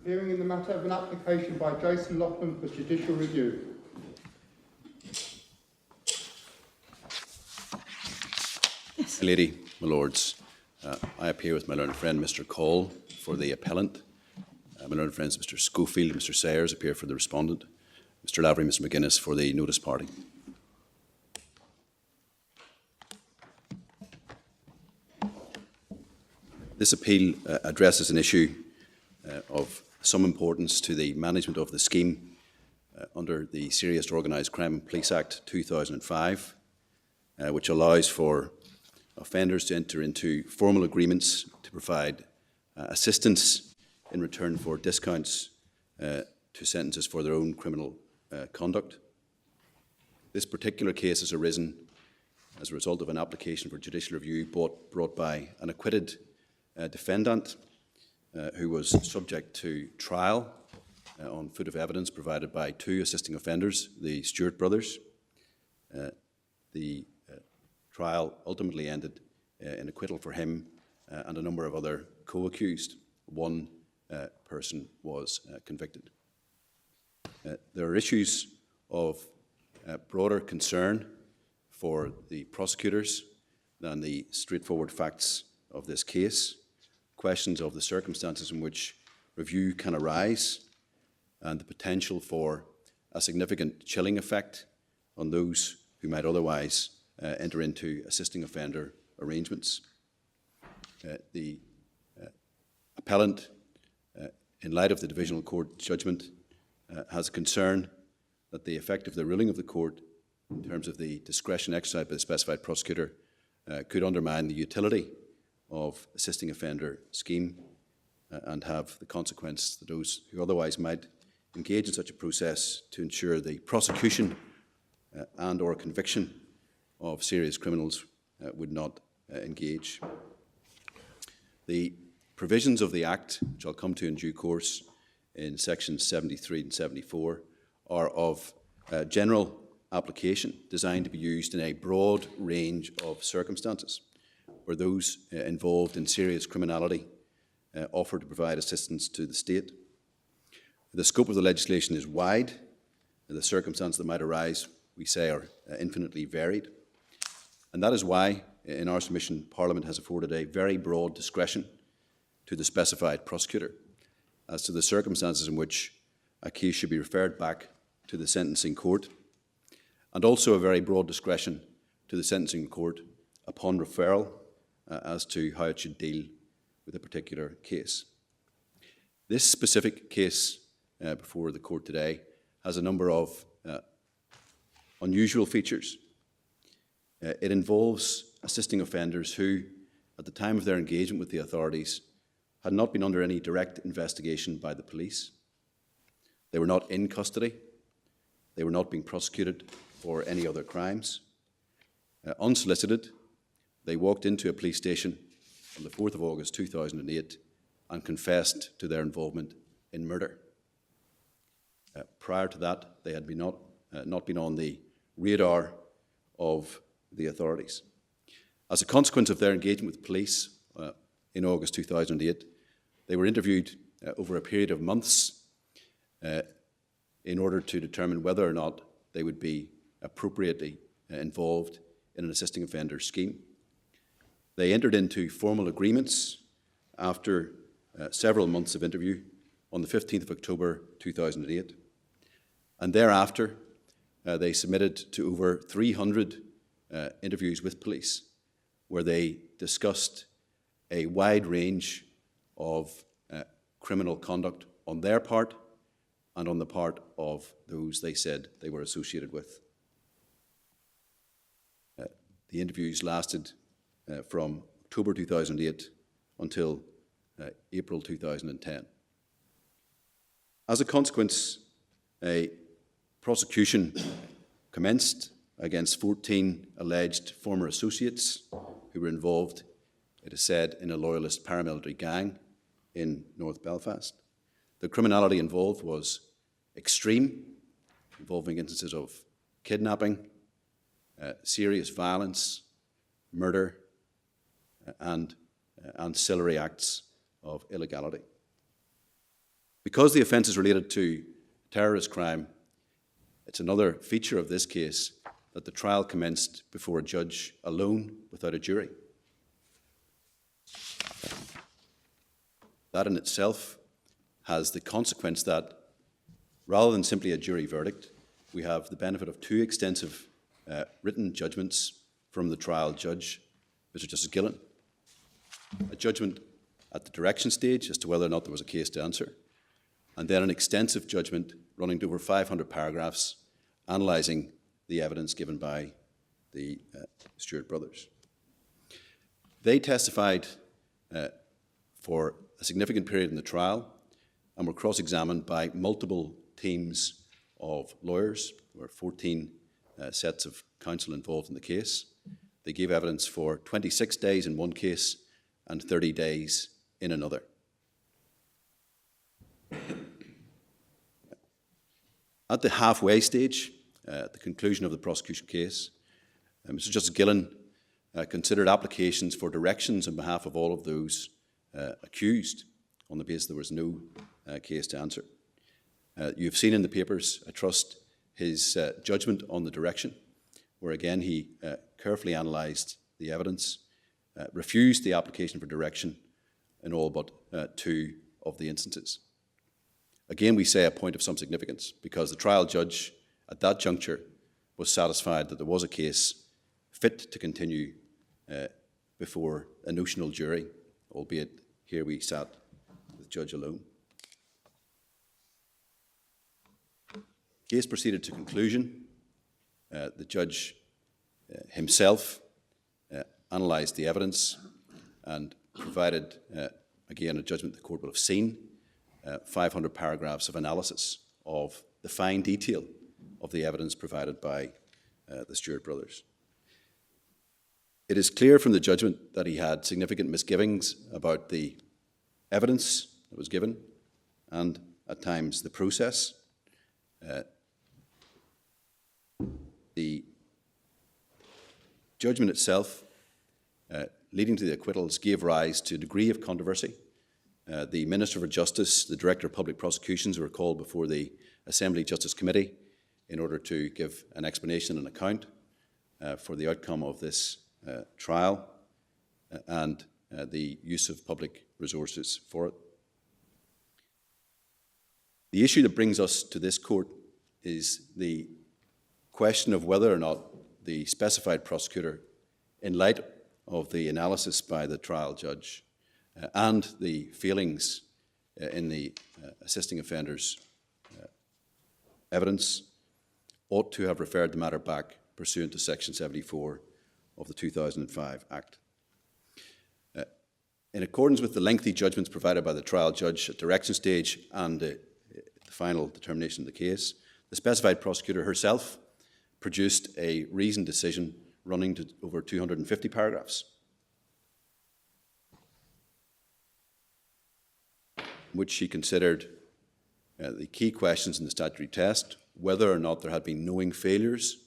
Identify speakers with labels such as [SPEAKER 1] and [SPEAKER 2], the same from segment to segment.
[SPEAKER 1] Hearing in the matter of an application by Jason Loughlin for judicial review.
[SPEAKER 2] Yes. Lady, my lords, I appear with my learned friend Mr. Cole for the appellant. My learned friends Mr. Schofield and Mr. Sayers appear for the respondent. Mr. Lavery and Mr. McGuinness for the notice party. This appeal addresses an issue of some importance to the management of the scheme under the Serious Organised Crime and Police Act 2005, which allows for offenders to enter into formal agreements to provide assistance in return for discounts to sentences for their own criminal conduct. This particular case has arisen as a result of an application for judicial review brought by an acquitted defendant who was subject to trial on foot of evidence provided by two assisting offenders, the Stewart brothers. The trial ultimately ended in acquittal for him and a number of other co-accused. One person was convicted. There are issues of broader concern for the prosecutors than the straightforward facts of this case. Questions of the circumstances in which review can arise and the potential for a significant chilling effect on those who might otherwise enter into assisting offender arrangements. The appellant, in light of the Divisional Court judgment, has a concern that the effect of the ruling of the court in terms of the discretion exercised by the specified prosecutor could undermine the utility of assisting offender scheme and have the consequence that those who otherwise might engage in such a process to ensure the prosecution and or conviction of serious criminals would not engage. The provisions of the Act, which I'll come to in due course in sections 73 and 74, are of general application designed to be used in a broad range of circumstances where those involved in serious criminality offer to provide assistance to the state. The scope of the legislation is wide. The circumstances that might arise, we say, are infinitely varied. And that is why, in our submission, Parliament has afforded a very broad discretion to the specified prosecutor as to the circumstances in which a case should be referred back to the sentencing court, and also a very broad discretion to the sentencing court upon referral as to how it should deal with a particular case. This specific case before the court today has a number of unusual features. It involves assisting offenders who, at the time of their engagement with the authorities, had not been under any direct investigation by the police. They were not in custody. They were not being prosecuted for any other crimes. Unsolicited, they walked into a police station on the 4th of August 2008 and confessed to their involvement in murder. Prior to that, they had not been on the radar of the authorities. As a consequence of their engagement with police in August 2008, they were interviewed over a period of months in order to determine whether or not they would be appropriately involved in an assisting offender scheme. They entered into formal agreements after several months of interview on the 15th of October 2008. And thereafter, they submitted to over 300 interviews with police where they discussed a wide range of criminal conduct on their part and on the part of those they said they were associated with. The interviews lasted from October 2008 until April 2010. As a consequence, a prosecution commenced against 14 alleged former associates who were involved, it is said, in a loyalist paramilitary gang in North Belfast. The criminality involved was extreme, involving instances of kidnapping, serious violence, murder, and ancillary acts of illegality. Because the offence is related to terrorist crime, it's another feature of this case that the trial commenced before a judge alone without a jury. That in itself has the consequence that rather than simply a jury verdict, we have the benefit of two extensive written judgments from the trial judge, Mr. Justice Gillen. A judgment at the direction stage as to whether or not there was a case to answer, and then an extensive judgment running to over 500 paragraphs analysing the evidence given by the Stewart brothers. They testified for a significant period in the trial and were cross-examined by multiple teams of lawyers. There were 14 sets of counsel involved in the case. They gave evidence for 26 days in one case and 30 days in another. At the halfway stage, at the conclusion of the prosecution case, Mr. Justice Gillen considered applications for directions on behalf of all of those accused on the basis there was no case to answer. You've seen in the papers, I trust, his judgment on the direction, where again he carefully analysed the evidence, refused the application for direction in all but two of the instances. Again, we say a point of some significance, because the trial judge at that juncture was satisfied that there was a case fit to continue before a notional jury, albeit here we sat with the judge alone. The case proceeded to conclusion. The judge himself analysed the evidence and provided, again, a judgment the court will have seen, 500 paragraphs of analysis of the fine detail of the evidence provided by the Stewart brothers. It is clear from the judgment that he had significant misgivings about the evidence that was given and, at times, the process. The judgment itself, leading to the acquittals, gave rise to a degree of controversy. The Minister for Justice, the Director of Public Prosecutions, were called before the Assembly Justice Committee in order to give an explanation and account for the outcome of this trial and the use of public resources for it. The issue that brings us to this court is the question of whether or not the specified prosecutor, in light of the analysis by the trial judge and the feelings in the assisting offenders' evidence, ought to have referred the matter back pursuant to Section 74 of the 2005 Act. In accordance with the lengthy judgments provided by the trial judge at direction stage and the final determination of the case, the specified prosecutor herself produced a reasoned decision running to over 250 paragraphs, in which she considered the key questions in the statutory test, whether or not there had been knowing failures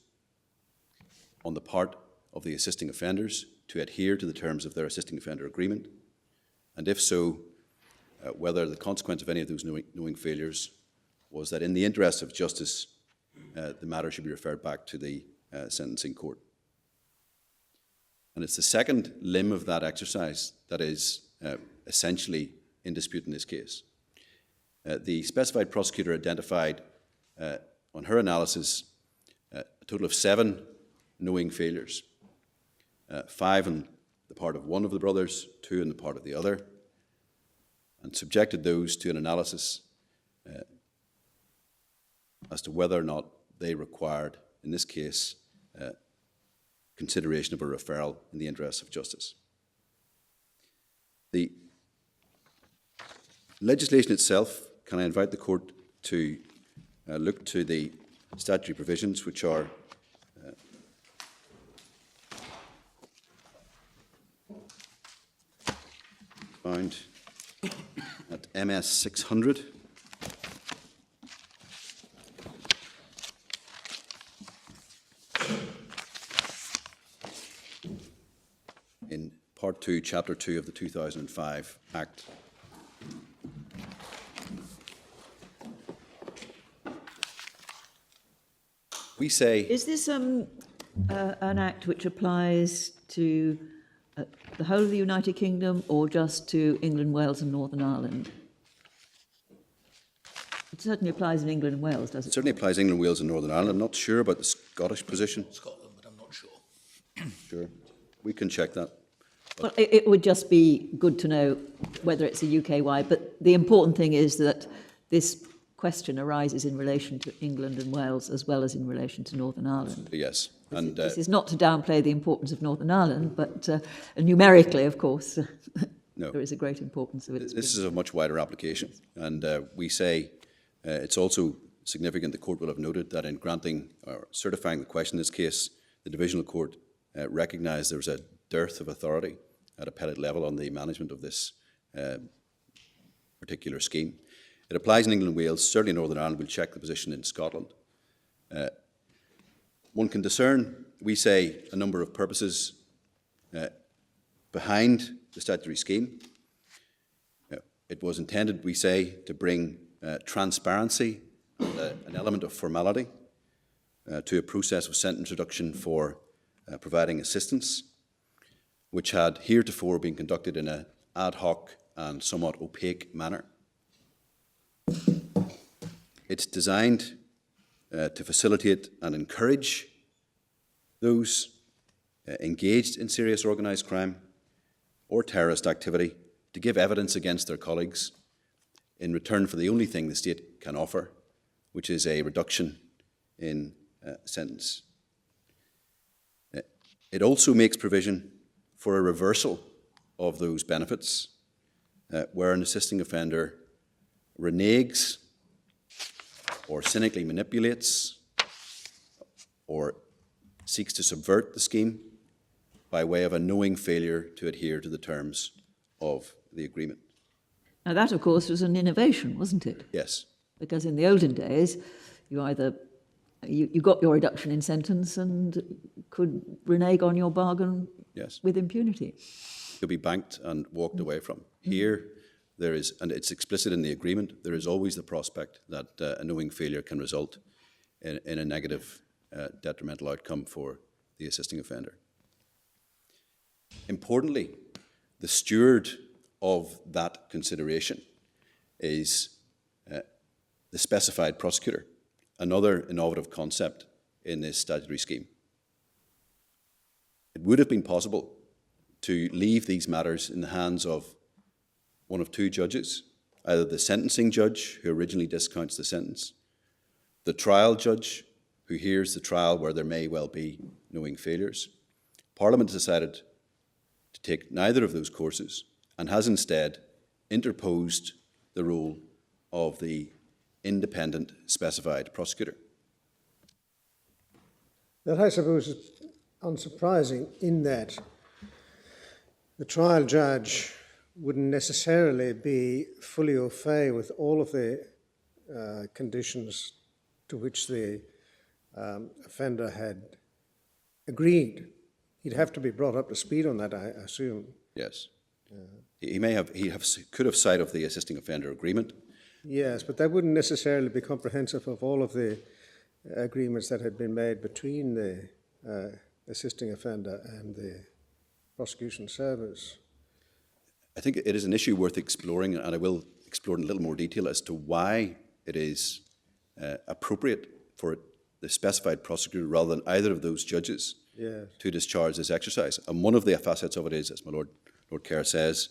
[SPEAKER 2] on the part of the assisting offenders to adhere to the terms of their assisting offender agreement, and if so, whether the consequence of any of those knowing failures was that in the interest of justice, the matter should be referred back to the sentencing court. And it's the second limb of that exercise that is essentially in dispute in this case. The specified prosecutor identified on her analysis a total of 7 knowing failures, 5 on the part of one of the brothers, 2 on the part of the other, and subjected those to an analysis as to whether or not they required, in this case, consideration of a referral in the interests of justice. The legislation itself, can I invite the court to look to the statutory provisions which are found at MS 600. In Part 2, Chapter 2 of the 2005 Act. We say,
[SPEAKER 3] Is this an act which applies to the whole of the United Kingdom or just to England, Wales and Northern Ireland? It certainly applies in England and Wales, does it?
[SPEAKER 2] it certainly applies to England, Wales and Northern Ireland. I'm not sure about the Scottish position.
[SPEAKER 4] Scotland, but I'm not sure.
[SPEAKER 2] Sure, we can check that.
[SPEAKER 3] Well, it would just be good to know whether it's a UK-wide, but the important thing is that this question arises in relation to England and Wales as well as in relation to Northern Ireland.
[SPEAKER 2] Yes. And
[SPEAKER 3] This is not to downplay the importance of Northern Ireland, but numerically, of course,
[SPEAKER 2] no,
[SPEAKER 3] there is a great importance of it.
[SPEAKER 2] this is a much wider application. And we say it's also significant, the court will have noted, that in granting or certifying the question in this case, the Divisional Court recognised there was a dearth of authority at appellate level on the management of this particular scheme. It applies in England and Wales. Certainly in Northern Ireland, we'll check the position in Scotland. One can discern, we say, a number of purposes behind the statutory scheme. It was intended, we say, to bring transparency and an element of formality to a process of sentence reduction for providing assistance, which had heretofore been conducted in an ad hoc and somewhat opaque manner. It's designed to facilitate and encourage those engaged in serious organised crime or terrorist activity to give evidence against their colleagues in return for the only thing the state can offer, which is a reduction in sentence. It also makes provision for a reversal of those benefits where an assisting offender reneges or cynically manipulates or seeks to subvert the scheme by way of a knowing failure to adhere to the terms of the agreement.
[SPEAKER 3] Now that, of course, was an innovation, wasn't it?
[SPEAKER 2] Yes.
[SPEAKER 3] Because in the olden days, you got your reduction in sentence and could renege on your bargain
[SPEAKER 2] Yes.
[SPEAKER 3] with impunity.
[SPEAKER 2] Could be banked and walked away from. Here, there is, and it's explicit in the agreement, there is always the prospect that a knowing failure can result in a negative, detrimental outcome for the assisting offender. Importantly, the steward of that consideration is the specified prosecutor, another innovative concept in this statutory scheme. It would have been possible to leave these matters in the hands of one of two judges, either the sentencing judge, who originally discounts the sentence, the trial judge, who hears the trial where there may well be knowing failures. Parliament decided to take neither of those courses and has instead interposed the role of the independent specified prosecutor.
[SPEAKER 5] That, I suppose, is unsurprising in that the trial judge wouldn't necessarily be fully au fait with all of the conditions to which the offender had agreed. He'd have to be brought up to speed on that, I assume.
[SPEAKER 2] Yes. He could have sight of the assisting offender agreement.
[SPEAKER 5] Yes, but that wouldn't necessarily be comprehensive of all of the agreements that had been made between the assisting offender and the prosecution service.
[SPEAKER 2] I think it is an issue worth exploring, and I will explore in a little more detail as to why it is appropriate for the specified prosecutor rather than either of those judges to discharge this exercise. And one of the facets of it is, as my Lord Kerr says,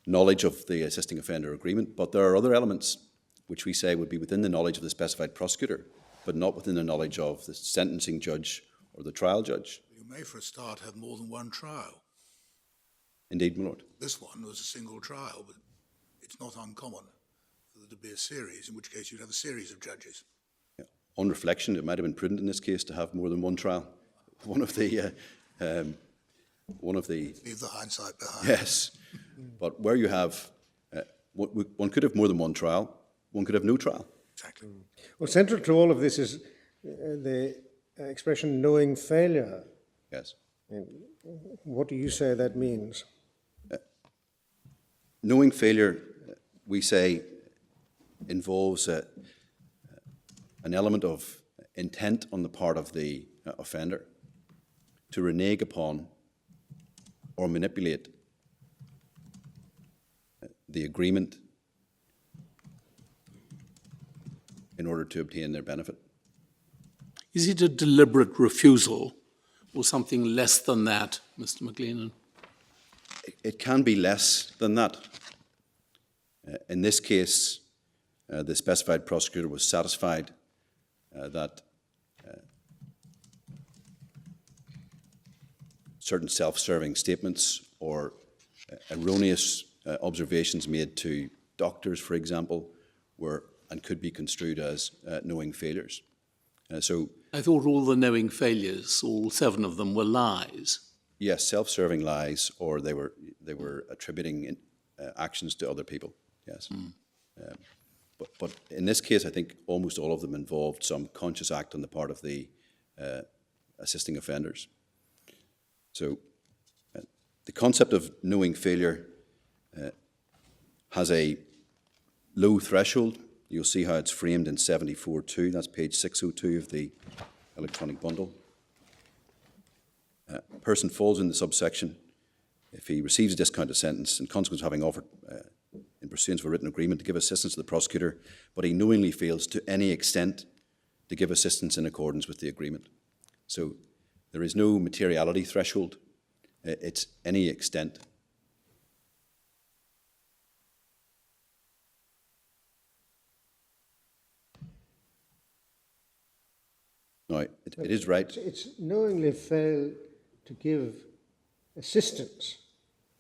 [SPEAKER 2] knowledge of the assisting offender agreement, but there are other elements which we say would be within the knowledge of the specified prosecutor, but not within the knowledge of the sentencing judge or the trial judge.
[SPEAKER 4] You may, for a start, have more than one trial.
[SPEAKER 2] Indeed, my Lord.
[SPEAKER 4] This one was a single trial, but it's not uncommon for there to be a series, in which case you'd have a series of judges.
[SPEAKER 2] Yeah. On reflection, it might have been prudent in this case to have more than one trial. One of the
[SPEAKER 4] Leave the hindsight behind.
[SPEAKER 2] Yes, but where you have, one could have more than one trial, one could have no trial.
[SPEAKER 4] Exactly.
[SPEAKER 5] Well, central to all of this is the expression knowing failure.
[SPEAKER 2] Yes.
[SPEAKER 5] And what do you say that means?
[SPEAKER 2] Knowing failure, we say, involves an element of intent on the part of the offender to renege upon or manipulate the agreement in order to obtain their benefit.
[SPEAKER 6] Is it a deliberate refusal or something less than that, Mr. McLennan?
[SPEAKER 2] It can be less than that. In this case, the specified prosecutor was satisfied that certain self-serving statements or erroneous observations made to doctors, for example, were and could be construed as knowing failures. So
[SPEAKER 6] I thought all the knowing failures, all 7 of them, were lies.
[SPEAKER 2] yes, self-serving lies, or they were attributing actions to other people. Yes, but in this case, I think almost all of them involved some conscious act on the part of the assisting offenders. So the concept of knowing failure has a low threshold. You'll see how it's framed in 74.2. That's page 602 of the electronic bundle. A person falls in the subsection if he receives a discounted sentence in consequence of having offered, in pursuance of a written agreement, to give assistance to the prosecutor, but he knowingly fails to any extent to give assistance in accordance with the agreement. So there is no materiality threshold. It's any extent. Now, it is right.
[SPEAKER 5] It's knowingly failed to give assistance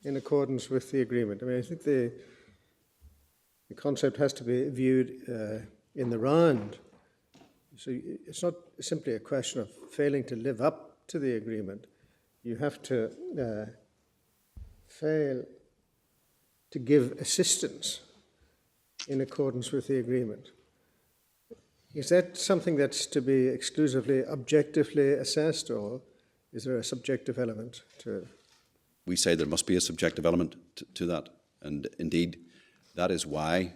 [SPEAKER 5] in accordance with the agreement. I mean, I think the concept has to be viewed in the round. So it's not simply a question of failing to live up to the agreement. You have to fail to give assistance in accordance with the agreement. Is that something that's to be exclusively objectively assessed, or is there a subjective element to it?
[SPEAKER 2] We say there must be a subjective element to that. And indeed, that is why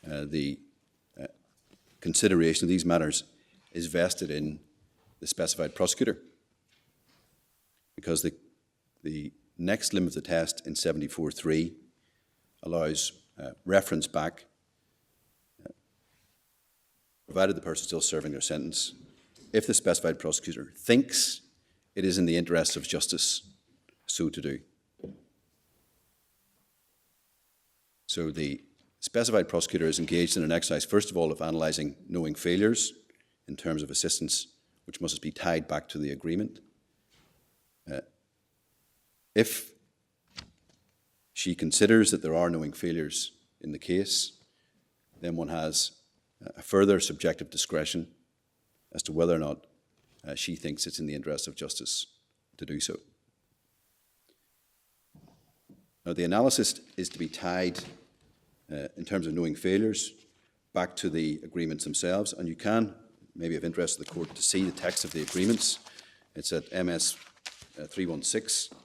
[SPEAKER 2] the consideration of these matters is vested in the specified prosecutor. Because the next limit of the test in 74.3 allows reference back, provided the person is still serving their sentence, if the specified prosecutor thinks it is in the interest of justice so to do. So the specified prosecutor is engaged in an exercise, first of all, of analysing knowing failures in terms of assistance, which must be tied back to the agreement. If she considers that there are knowing failures in the case, then one has a further subjective discretion as to whether or not she thinks it's in the interest of justice to do so. Now, the analysis is to be tied, in terms of knowing failures, back to the agreements themselves, and you can, maybe of interest to the court, to see the text of the agreements. It's at MS 316.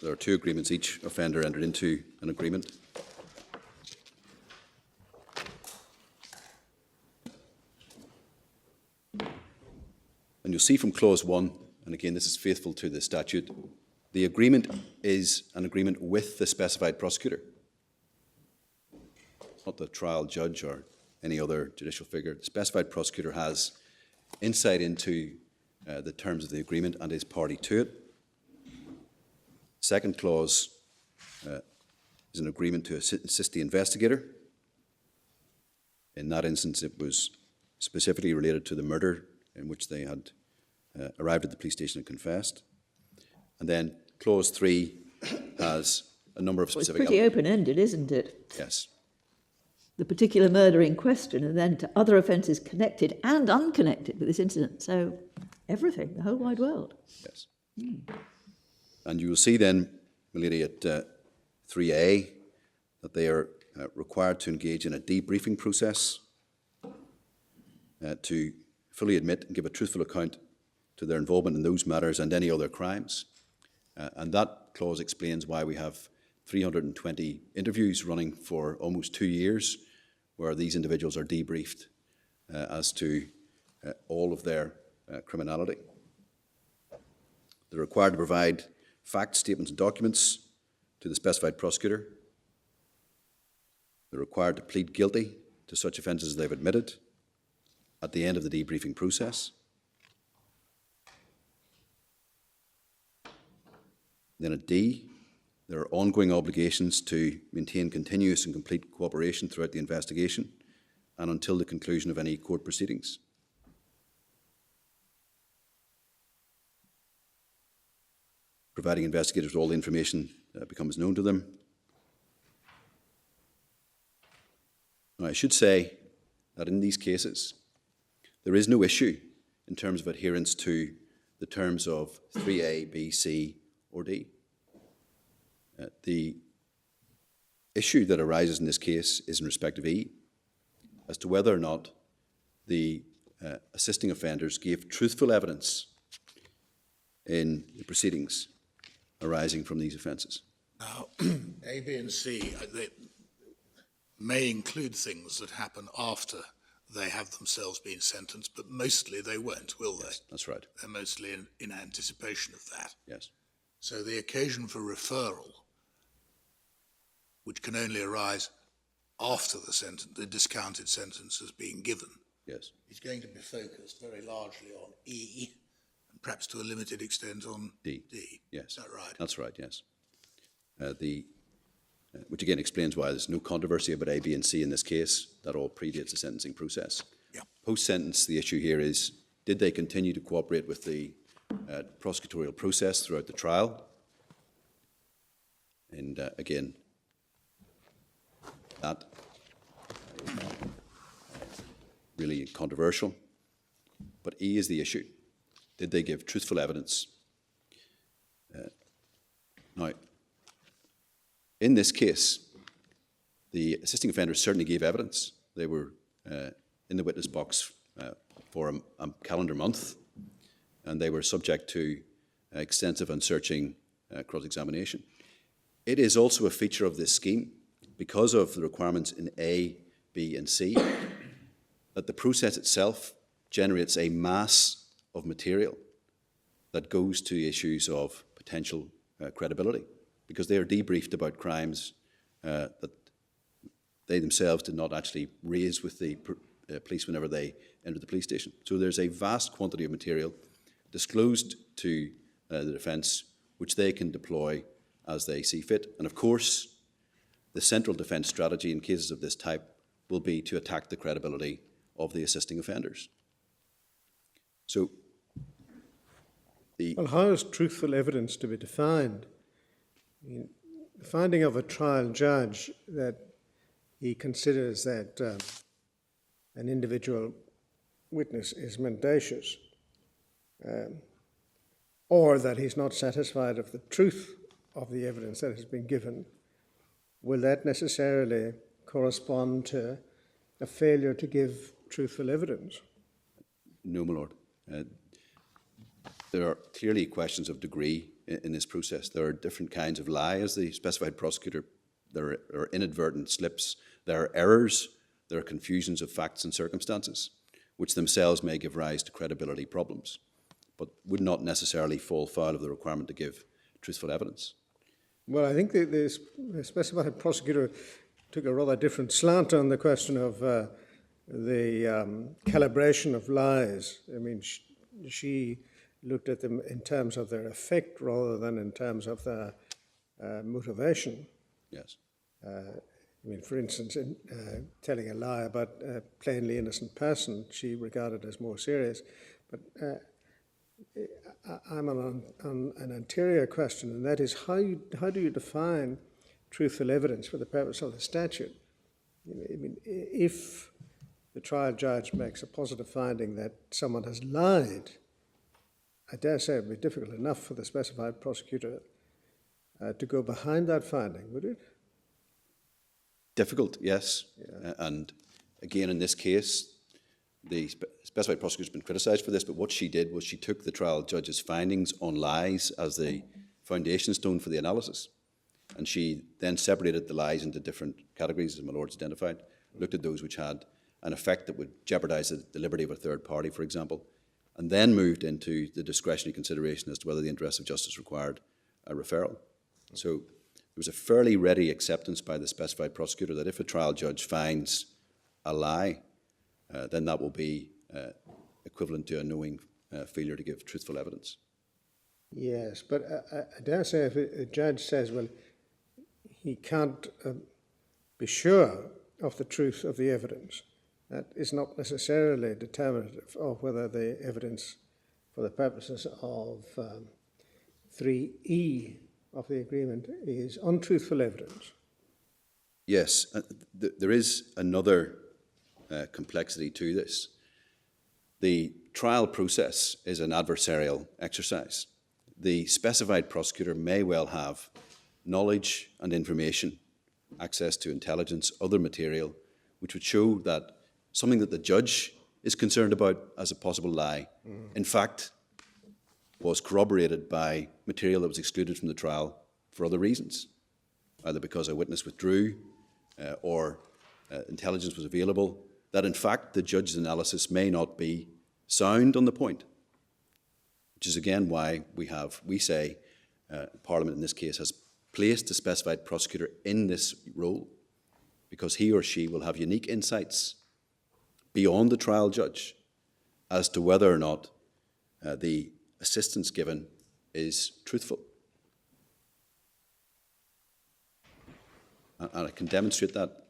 [SPEAKER 2] There are 2 agreements. Each offender entered into an agreement. And you'll see from clause 1, and again this is faithful to the statute, the agreement is an agreement with the specified prosecutor, not the trial judge or any other judicial figure. The specified prosecutor has insight into the terms of the agreement and is party to it. Second clause is an agreement to assist the investigator. In that instance, it was specifically related to the murder in which they had arrived at the police station and confessed. And then clause 3 has a number of specific
[SPEAKER 3] It's pretty open-ended, isn't it?
[SPEAKER 2] Yes.
[SPEAKER 3] The particular murder in question, and then to other offences connected and unconnected with this incident. So everything, the whole wide world.
[SPEAKER 2] Yes. And you will see then, milady, at 3A, that they are required to engage in a debriefing process to fully admit and give a truthful account to their involvement in those matters and any other crimes. And that clause explains why we have 320 interviews running for almost 2 years, where these individuals are debriefed as to all of their criminality. They're required to provide facts, statements and documents to the specified prosecutor. They're required to plead guilty to such offences as they've admitted at the end of the debriefing process. Then at D, there are ongoing obligations to maintain continuous and complete cooperation throughout the investigation and until the conclusion of any court proceedings. Providing investigators with all the information that becomes known to them. Now, I should say that in these cases, there is no issue in terms of adherence to the terms of 3A, B, C, or D. The issue that arises in this case is in respect of E, as to whether or not the assisting offenders gave truthful evidence in the proceedings arising from these offences.
[SPEAKER 4] Now, A, B and C, they may include things that happen after they have themselves been sentenced, but mostly they won't, will they?
[SPEAKER 2] Yes, that's right.
[SPEAKER 4] They're mostly in anticipation of that.
[SPEAKER 2] Yes.
[SPEAKER 4] So the occasion for referral, which can only arise after the discounted sentence has been given,
[SPEAKER 2] Yes.
[SPEAKER 4] is going to be focused very largely on E, and perhaps to a limited extent on
[SPEAKER 2] D.
[SPEAKER 4] Is
[SPEAKER 2] Yes.
[SPEAKER 4] that right?
[SPEAKER 2] That's right, yes. Which again explains why there's no controversy about A, B, and C in this case. That all predates the sentencing process.
[SPEAKER 4] Yeah.
[SPEAKER 2] Post-sentence, the issue here is, did they continue to cooperate with the prosecutorial process throughout the trial? And again, that is not really controversial. But E is the issue. Did they give truthful evidence? Now, in this case, the assisting offenders certainly gave evidence. They were in the witness box for a calendar month, and they were subject to extensive and searching cross-examination. It is also a feature of this scheme, because of the requirements in A, B, and C, that the process itself generates a mass of material that goes to issues of potential credibility, because they are debriefed about crimes that they themselves did not actually raise with the police whenever they entered the police station. So there's a vast quantity of material disclosed to the defence, which they can deploy as they see fit. And of course, the central defence strategy in cases of this type will be to attack the credibility of the assisting offenders. So,
[SPEAKER 5] Well, how is truthful evidence to be defined? I mean, the finding of a trial judge that he considers that an individual witness is mendacious, or that he's not satisfied of the truth of the evidence that has been given, will that necessarily correspond to a failure to give truthful evidence?
[SPEAKER 2] no, my lord. There are clearly questions of degree in this process. There are different kinds of lie, as the specified prosecutor. There are inadvertent slips. There are errors. There are confusions of facts and circumstances, which themselves may give rise to credibility problems, but would not necessarily fall foul of the requirement to give truthful evidence.
[SPEAKER 5] Well, I think the specified prosecutor took a rather different slant on the question of the calibration of lies. I mean, she looked at them in terms of their effect rather than in terms of their motivation.
[SPEAKER 2] Yes.
[SPEAKER 5] I mean, for instance, in telling a lie about a plainly innocent person, she regarded as more serious. But I'm on an anterior question, and that is how do you define truthful evidence for the purpose of the statute? I mean, if the trial judge makes a positive finding that someone has lied, I dare say it would be difficult enough for the specified prosecutor to go behind that finding, would it?
[SPEAKER 2] Difficult, yes.
[SPEAKER 5] Yeah.
[SPEAKER 2] And again, in this case, the specified prosecutor has been criticised for this, but what she did was she took the trial judge's findings on lies as the foundation stone for the analysis. And she then separated the lies into different categories, as my lord's identified, looked at those which had an effect that would jeopardise the liberty of a third party, for example, and then moved into the discretionary consideration as to whether the interest of justice required a referral. So there was a fairly ready acceptance by the specified prosecutor that if a trial judge finds a lie, then that will be equivalent to a knowing failure to give truthful evidence.
[SPEAKER 5] Yes, but I dare say if a judge says, well, he can't be sure of the truth of the evidence, that is not necessarily determinative of whether the evidence for the purposes of 3E of the agreement is untruthful evidence.
[SPEAKER 2] Yes, there is another complexity to this. The trial process is an adversarial exercise. The specified prosecutor may well have knowledge and information, access to intelligence, other material, which would show that something that the judge is concerned about as a possible lie, in fact, was corroborated by material that was excluded from the trial for other reasons, either because a witness withdrew or intelligence was available, that in fact the judge's analysis may not be sound on the point, which is again why we say Parliament in this case has placed the specified prosecutor in this role, because he or she will have unique insights beyond the trial judge as to whether or not the assistance given is truthful. And I can demonstrate that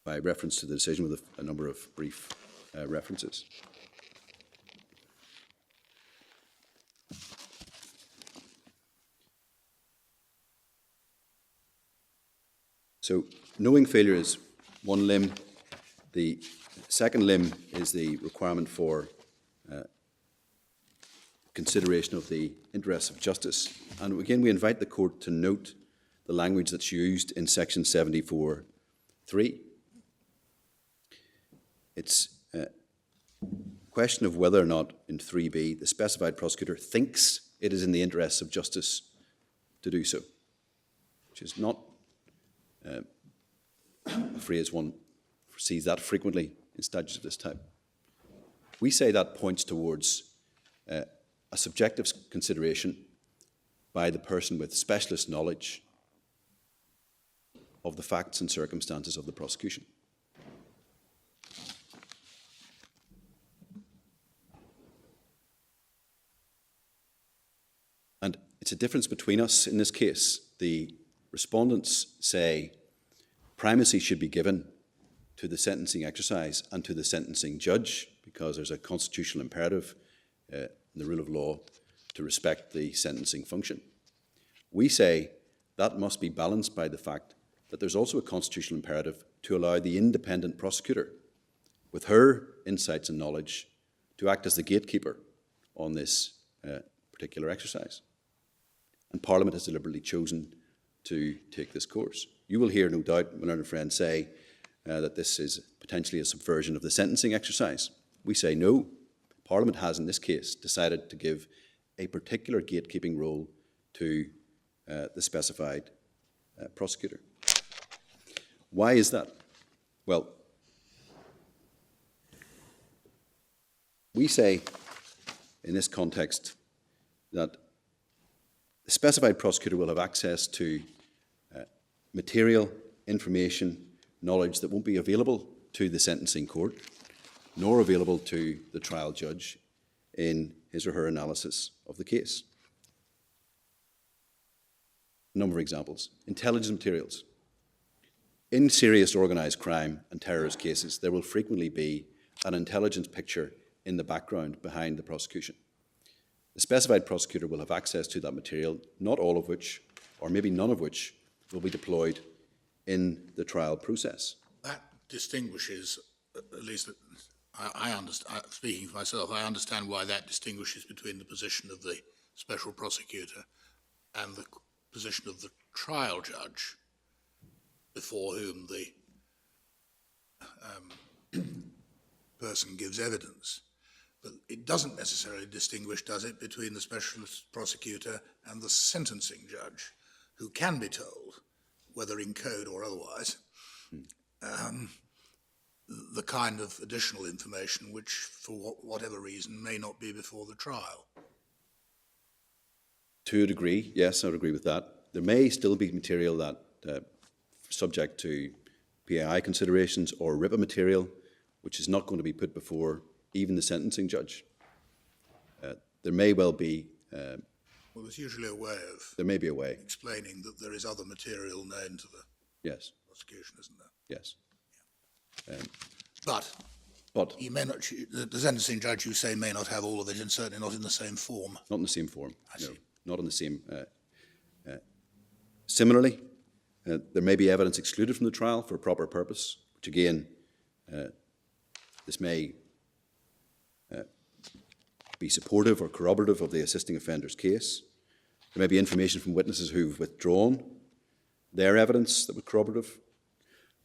[SPEAKER 2] by reference to the decision with a number of brief references. So, knowing failure is one limb. The second limb is the requirement for consideration of the interests of justice. And again, we invite the court to note the language that's used in section 74(3). It's a question of whether or not in 3B the specified prosecutor thinks it is in the interests of justice to do so, which is not a phrase one sees that frequently in statutes of this type. We say that points towards a subjective consideration by the person with specialist knowledge of the facts and circumstances of the prosecution. And it's a difference between us in this case. The respondents say primacy should be given to the sentencing exercise and to the sentencing judge, because there's a constitutional imperative in the rule of law to respect the sentencing function. We say that must be balanced by the fact that there's also a constitutional imperative to allow the independent prosecutor, with her insights and knowledge, to act as the gatekeeper on this particular exercise. And Parliament has deliberately chosen to take this course. You will hear, no doubt, my learned friend say that this is potentially a subversion of the sentencing exercise. We say no. Parliament has, in this case, decided to give a particular gatekeeping role to the specified prosecutor. Why is that? Well, we say in this context that the specified prosecutor will have access to material, information, knowledge that won't be available to the sentencing court, nor available to the trial judge in his or her analysis of the case. A number of examples. Intelligence materials. In serious organised crime and terrorist cases, there will frequently be an intelligence picture in the background behind the prosecution. The specified prosecutor will have access to that material, not all of which, or maybe none of which, will be deployed in the trial process.
[SPEAKER 4] That distinguishes, at least I understand, speaking for myself, I understand why that distinguishes between the position of the special prosecutor and the position of the trial judge before whom the person gives evidence. But it doesn't necessarily distinguish, does it, between the special prosecutor and the sentencing judge, who can be told, whether in code or otherwise, the kind of additional information which, for whatever reason, may not be before the trial.
[SPEAKER 2] To a degree, yes, I would agree with that. There may still be material that, subject to PAI considerations or RIPA material, which is not going to be put before even the sentencing judge. There may well be...
[SPEAKER 4] Well, there's usually a way of
[SPEAKER 2] there may be a way.
[SPEAKER 4] explaining that there is other material known to the
[SPEAKER 2] Yes,
[SPEAKER 4] prosecution, isn't there?
[SPEAKER 2] yes.
[SPEAKER 4] But he may not, the sentencing judge, you say, may not have all of it, and certainly not in the same form.
[SPEAKER 2] Not in the same form.
[SPEAKER 4] I see.
[SPEAKER 2] Not in the same. Similarly, there may be evidence excluded from the trial for a proper purpose, which again, this may be supportive or corroborative of the assisting offender's case. There may be information from witnesses who've withdrawn their evidence that was corroborative.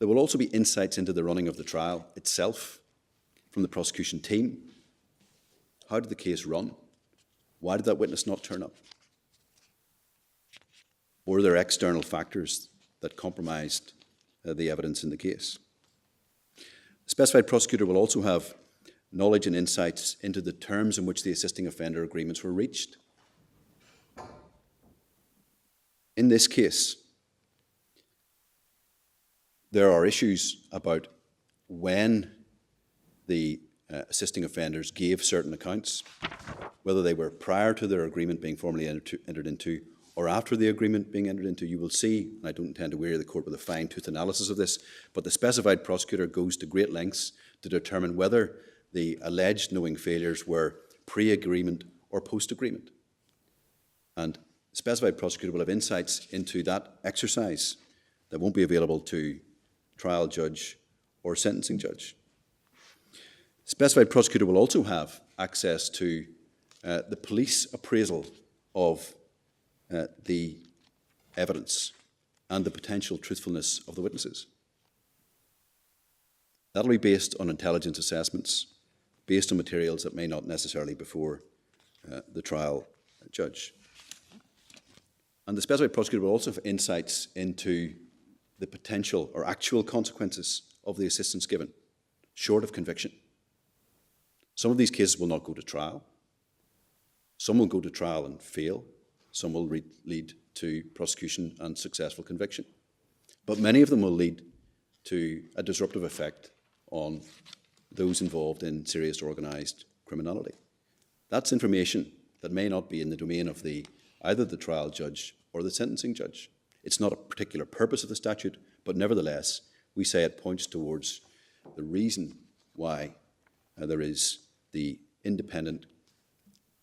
[SPEAKER 2] There will also be insights into the running of the trial itself from the prosecution team. How did the case run? Why did that witness not turn up? Were there external factors that compromised the evidence in the case? The specified prosecutor will also have knowledge and insights into the terms in which the assisting offender agreements were reached. In this case, there are issues about when the assisting offenders gave certain accounts, whether they were prior to their agreement being formally entered into or after the agreement being entered into. You will see, and I don't intend to weary the court with a fine-tooth analysis of this, but the specified prosecutor goes to great lengths to determine whether the alleged knowing failures were pre-agreement or post-agreement. And the specified prosecutor will have insights into that exercise that won't be available to trial judge or sentencing judge. The specified prosecutor will also have access to the police appraisal of the evidence and the potential truthfulness of the witnesses. That'll be based on intelligence assessments, based on materials that may not necessarily be before the trial judge. And the specified prosecutor will also have insights into the potential or actual consequences of the assistance given, short of conviction. Some of these cases will not go to trial. Some will go to trial and fail. Some will lead to prosecution and successful conviction. But many of them will lead to a disruptive effect on those involved in serious organised criminality. That's information that may not be in the domain of either the trial judge or the sentencing judge. It's not a particular purpose of the statute, but nevertheless, we say it points towards the reason why there is the independent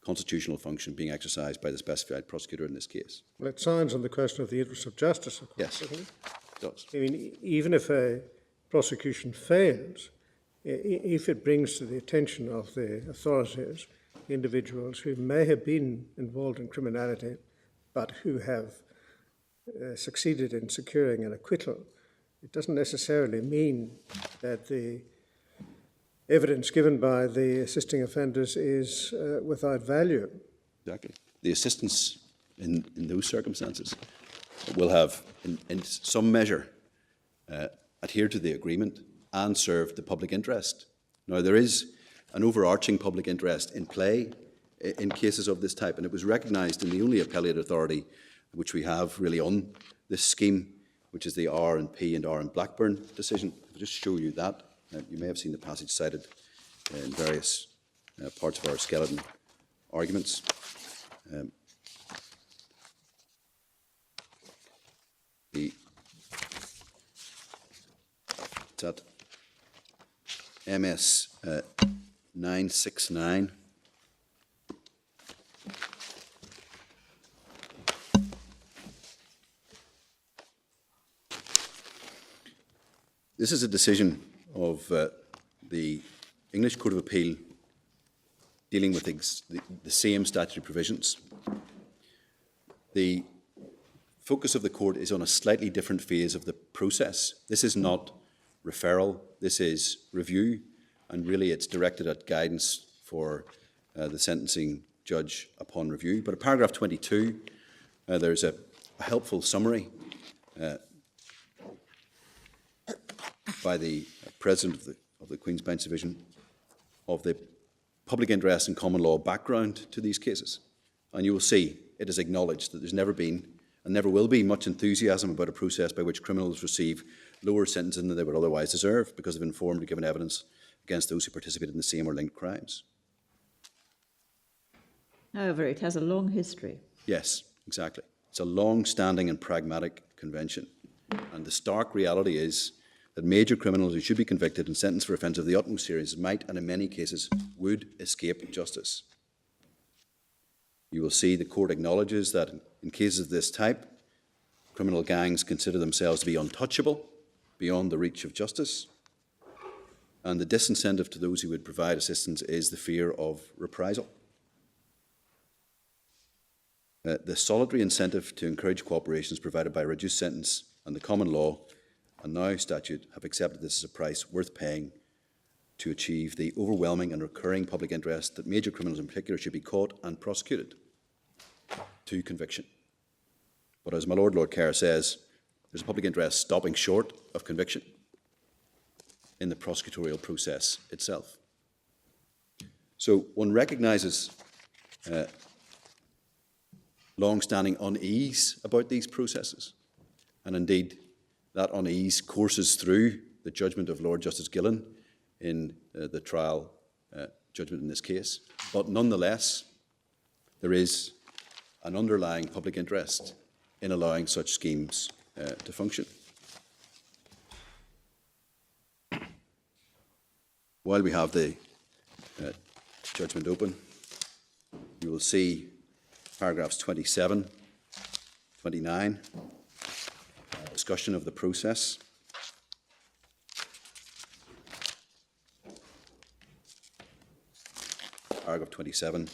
[SPEAKER 2] constitutional function being exercised by the specified prosecutor in this case.
[SPEAKER 5] Well, it sounds on the question of the interest of justice, of course,
[SPEAKER 2] Yes,
[SPEAKER 5] doesn't it?
[SPEAKER 2] it does.
[SPEAKER 5] I mean, even if a prosecution fails, if it brings to the attention of the authorities individuals who may have been involved in criminality but who have succeeded in securing an acquittal, it doesn't necessarily mean that the evidence given by the assisting offenders is without value.
[SPEAKER 2] Exactly. The assistance in those circumstances will have, in some measure, adhered to the agreement and served the public interest. Now, there is an overarching public interest in play in cases of this type, and it was recognised in the only appellate authority which we have really on this scheme, which is the R and P and R and Blackburn decision. I'll just show you that. You may have seen the passage cited in various parts of our skeleton arguments. It's at MS 969. This is a decision of the English Court of Appeal dealing with the same statutory provisions. The focus of the court is on a slightly different phase of the process. This is not referral, this is review, and really it's directed at guidance for the sentencing judge upon review. But in paragraph 22, there's a helpful summary by the President of the Queen's Bench Division of the public interest and common law background to these cases. And you will see it is acknowledged that there's never been and never will be much enthusiasm about a process by which criminals receive lower sentences than they would otherwise deserve because of informed or given evidence against those who participated in the same or linked crimes.
[SPEAKER 3] However, it has a long history.
[SPEAKER 2] Yes, exactly. It's a long-standing and pragmatic convention. And the stark reality is that major criminals who should be convicted and sentenced for offences of the utmost seriousness might, and in many cases, would escape justice. You will see the court acknowledges that in cases of this type, criminal gangs consider themselves to be untouchable, beyond the reach of justice, and the disincentive to those who would provide assistance is the fear of reprisal. The solitary incentive to encourage cooperation is provided by a reduced sentence, and the common law and now statute have accepted this as a price worth paying to achieve the overwhelming and recurring public interest that major criminals in particular should be caught and prosecuted to conviction. But as my Lord Kerr says, there's a public interest stopping short of conviction in the prosecutorial process itself. So one recognises long-standing unease about these processes, and indeed that unease courses through the judgment of Lord Justice Gillen in the trial judgment in this case. But nonetheless, there is an underlying public interest in allowing such schemes to function. While we have the judgment open, you will see paragraphs 27, 29, discussion of the process. Paragraph 27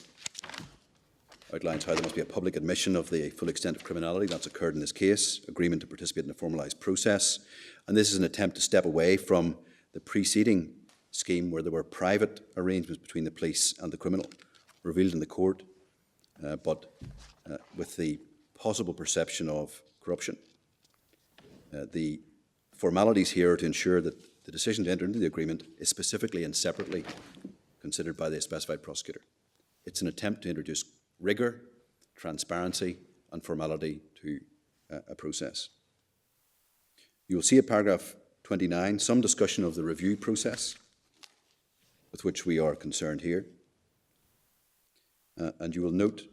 [SPEAKER 2] outlines how there must be a public admission of the full extent of criminality that's occurred in this case, agreement to participate in a formalised process, and this is an attempt to step away from the preceding scheme where there were private arrangements between the police and the criminal, revealed in the court, but with the possible perception of corruption. The formalities here are to ensure that the decision to enter into the agreement is specifically and separately considered by the specified prosecutor. It's an attempt to introduce rigour, transparency and formality to a process. You will see at paragraph 29 some discussion of the review process with which we are concerned here. And you will note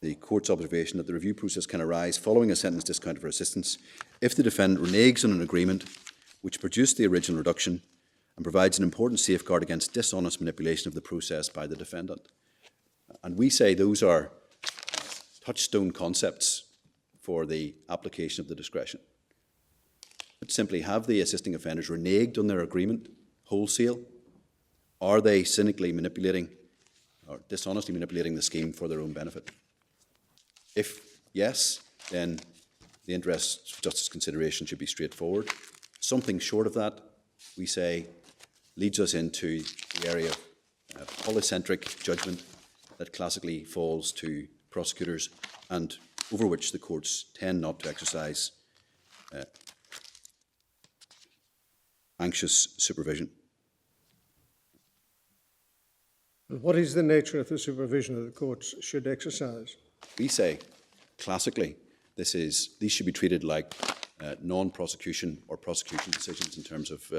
[SPEAKER 2] the court's observation that the review process can arise following a sentence discounted for assistance if the defendant reneges on an agreement which produced the original reduction and provides an important safeguard against dishonest manipulation of the process by the defendant. And we say those are touchstone concepts for the application of the discretion. But simply, have the assisting offenders reneged on their agreement wholesale? Are they cynically manipulating or dishonestly manipulating the scheme for their own benefit? If yes, then the interests of justice consideration should be straightforward. Something short of that, we say, leads us into the area of polycentric judgment that classically falls to prosecutors and over which the courts tend not to exercise anxious supervision.
[SPEAKER 5] And what is the nature of the supervision that the courts should exercise?
[SPEAKER 2] We say, classically, these should be treated like non-prosecution or prosecution decisions in terms of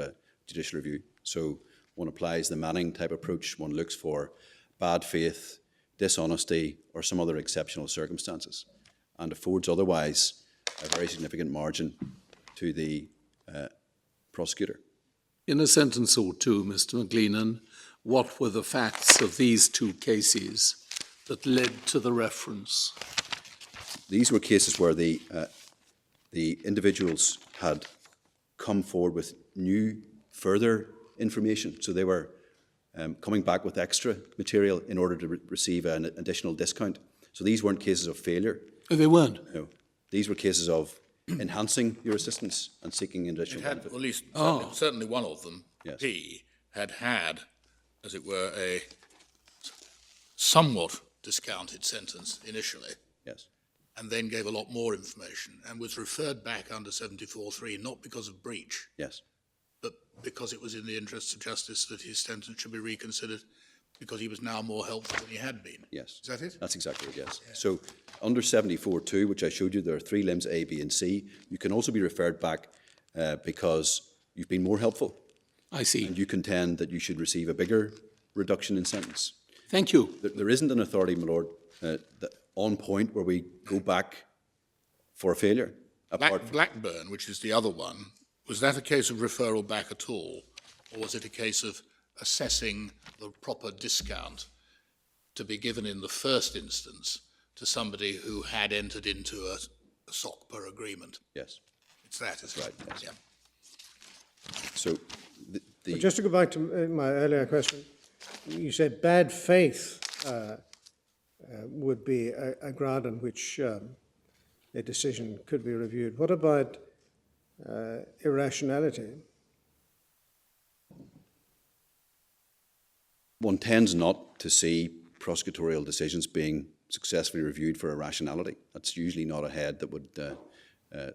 [SPEAKER 2] judicial review. So one applies the Manning type approach. One looks for bad faith, dishonesty, or some other exceptional circumstances, and affords otherwise a very significant margin to the prosecutor.
[SPEAKER 6] In a sentence or two, Mr. McGleenan, what were the facts of these two cases that led to the reference?
[SPEAKER 2] These were cases where the individuals had come forward with new, further information. So they were coming back with extra material in order to receive an additional discount. So these weren't cases of failure.
[SPEAKER 6] Oh, they weren't?
[SPEAKER 2] No. These were cases of enhancing your assistance and seeking additional benefit.
[SPEAKER 4] At least certainly one of them,
[SPEAKER 2] Yes.
[SPEAKER 4] P, had as it were, a somewhat discounted sentence initially,
[SPEAKER 2] Yes.
[SPEAKER 4] and then gave a lot more information, and was referred back under 74(3), not because of breach,
[SPEAKER 2] Yes.
[SPEAKER 4] but because it was in the interests of justice that his sentence should be reconsidered, because he was now more helpful than he had been.
[SPEAKER 2] Yes.
[SPEAKER 4] Is that it?
[SPEAKER 2] That's exactly it, yes. So under 74(2), which I showed you, there are three limbs, A, B, and C. You can also be referred back because you've been more helpful.
[SPEAKER 6] I see.
[SPEAKER 2] And you contend that you should receive a bigger reduction in sentence.
[SPEAKER 6] Thank you.
[SPEAKER 2] There isn't an authority, my lord, on point where we go back for a failure.
[SPEAKER 4] Blackburn, which is the other one, was that a case of referral back at all, or was it a case of assessing the proper discount to be given in the first instance to somebody who had entered into a SOCPA agreement?
[SPEAKER 2] Yes.
[SPEAKER 4] It's that, isn't it?
[SPEAKER 2] Right, yes.
[SPEAKER 4] Yeah.
[SPEAKER 2] So
[SPEAKER 5] But just to go back to my earlier question, you said bad faith would be a ground on which a decision could be reviewed. What about irrationality?
[SPEAKER 2] one tends not to see prosecutorial decisions being successfully reviewed for irrationality. That's usually not a head that would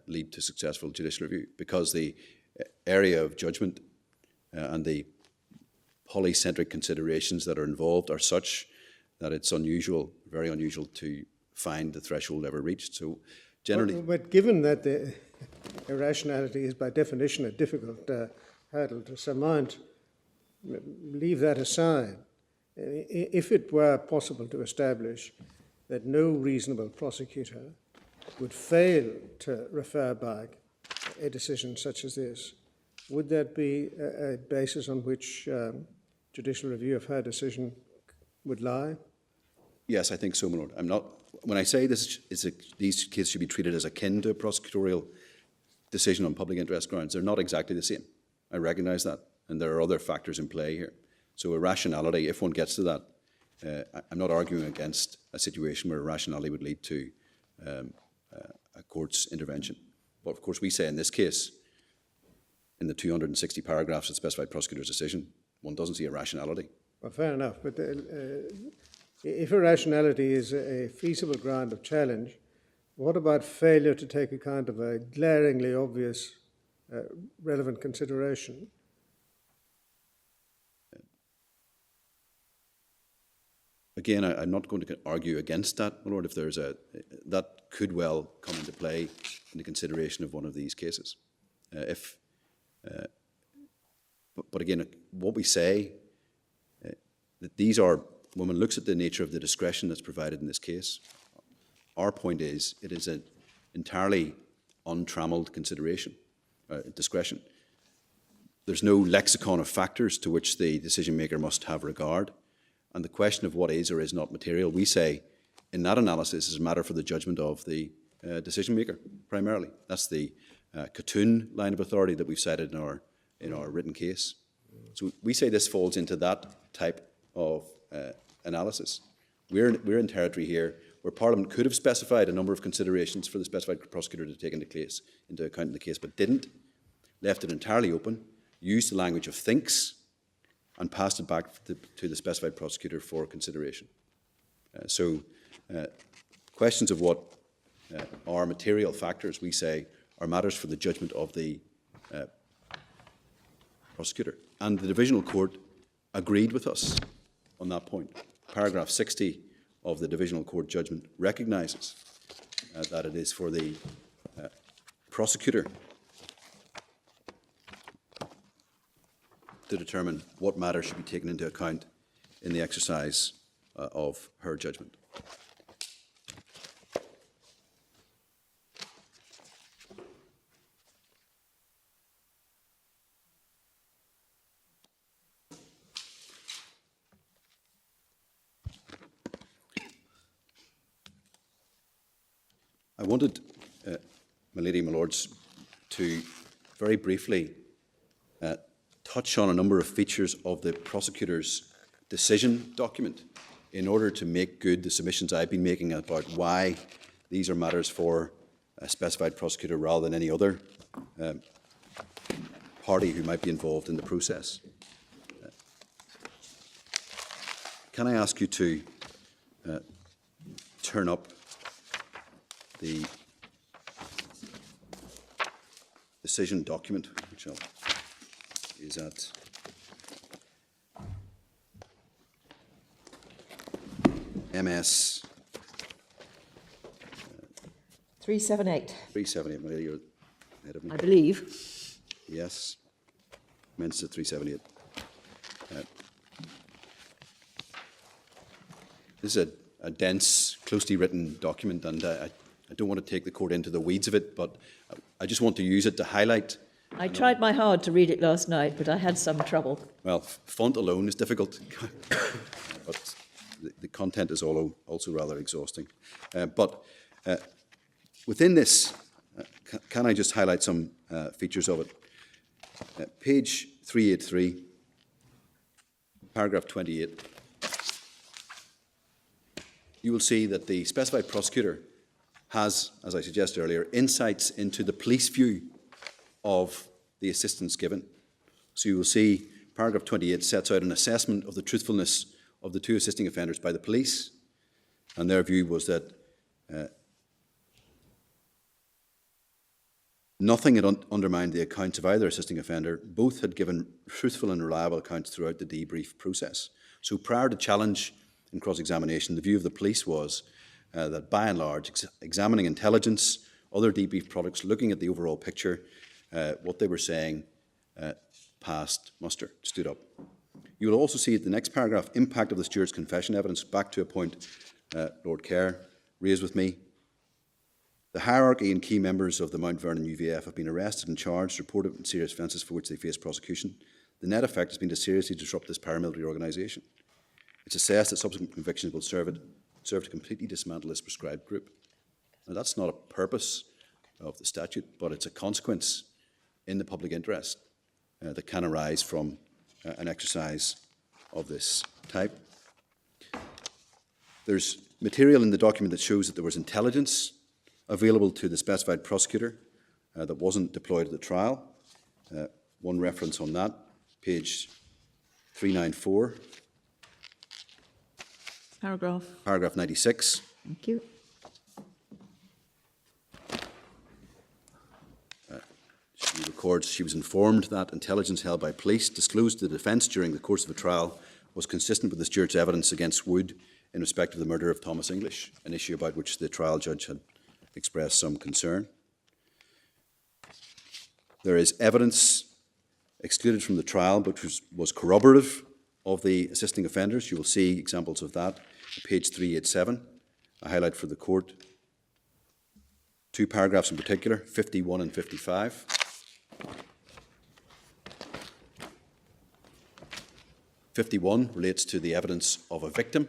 [SPEAKER 2] lead to successful judicial review, because the area of judgment and the polycentric considerations that are involved are such that it's unusual, very unusual, to find the threshold ever reached. So generally...
[SPEAKER 5] But given that the irrationality is by definition a difficult hurdle to surmount, leave that aside. If it were possible to establish that no reasonable prosecutor would fail to refer back a decision such as this, would that be a basis on which judicial review of her decision would lie?
[SPEAKER 2] Yes, I think so, my lord. I'm not. When I say this these cases should be treated as akin to a prosecutorial decision on public interest grounds, they're not exactly the same. I recognise that, and there are other factors in play here. So irrationality, if one gets to that, I'm not arguing against a situation where irrationality would lead to a court's intervention. But of course, we say in this case, in the 260 paragraphs of the specified prosecutor's decision, one doesn't see irrationality.
[SPEAKER 5] Well, fair enough, but if irrationality is a feasible ground of challenge, what about failure to take account of a glaringly obvious relevant consideration?
[SPEAKER 2] Again, I'm not going to argue against that, my lord, if there's that could well come into play in the consideration of one of these cases. But again, what we say, that these are, when one looks at the nature of the discretion that's provided in this case, our point is it is an entirely untrammeled consideration, discretion. There's no lexicon of factors to which the decision maker must have regard. And the question of what is or is not material, we say, in that analysis is a matter for the judgment of the decision maker, primarily. That's the Katoon line of authority that we've cited in our written case. So we say this falls into that type of analysis. We're in territory here where Parliament could have specified a number of considerations for the specified prosecutor to take into account in the case, but didn't, left it entirely open, used the language of thinks, and passed it back to the specified prosecutor for consideration. So questions of what are material factors, we say, are matters for the judgment of the prosecutor. And the Divisional Court agreed with us on that point. Paragraph 60 of the Divisional Court judgment recognises that it is for the prosecutor to determine what matters should be taken into account in the exercise of her judgment. I wanted, my lady, my lords, to very briefly touch on a number of features of the prosecutor's decision document in order to make good the submissions I've been making about why these are matters for a specified prosecutor rather than any other party who might be involved in the process. can I ask you to turn up the decision document, which is at MS
[SPEAKER 3] 378,
[SPEAKER 2] 378. Well, you're ahead of me.
[SPEAKER 3] I believe.
[SPEAKER 2] Yes. Mensa 378. This is a dense, closely written document, and I don't want to take the court into the weeds of it, but I just want to use it to highlight.
[SPEAKER 3] I tried my hard to read it last night, but I had some trouble.
[SPEAKER 2] Well, font alone is difficult, but the content is also rather exhausting. But within this, can I just highlight some features of it? Page 383, paragraph 28. You will see that the specified prosecutor has, as I suggested earlier, insights into the police view of the assistance given. So you will see paragraph 28 sets out an assessment of the truthfulness of the two assisting offenders by the police, and their view was that nothing had undermined the accounts of either assisting offender. Both had given truthful and reliable accounts throughout the debrief process. So prior to challenge in cross-examination, the view of the police was that by and large, examining intelligence, other debrief products, looking at the overall picture, what they were saying passed muster, stood up. You will also see at the next paragraph, impact of the steward's confession evidence, back to a point Lord Kerr raised with me. The hierarchy and key members of the Mount Vernon UVF have been arrested and charged, reported serious offences for which they face prosecution. The net effect has been to seriously disrupt this paramilitary organisation. It's assessed that subsequent convictions will serve to completely dismantle this prescribed group. Now, that's not a purpose of the statute, but it's a consequence in the public interest that can arise from an exercise of this type. There's material in the document that shows that there was intelligence available to the specified prosecutor that wasn't deployed at the trial. One reference on that, page 394. Paragraph 96.
[SPEAKER 3] Thank you.
[SPEAKER 2] She records she was informed that intelligence held by police disclosed to the defence during the course of the trial was consistent with the steward's evidence against Wood in respect of the murder of Thomas English, an issue about which the trial judge had expressed some concern. There is evidence excluded from the trial but was corroborative of the assisting offenders. You will see examples of that on page 387. I highlight for the court two paragraphs in particular, 51 and 55. '51 relates to the evidence of a victim,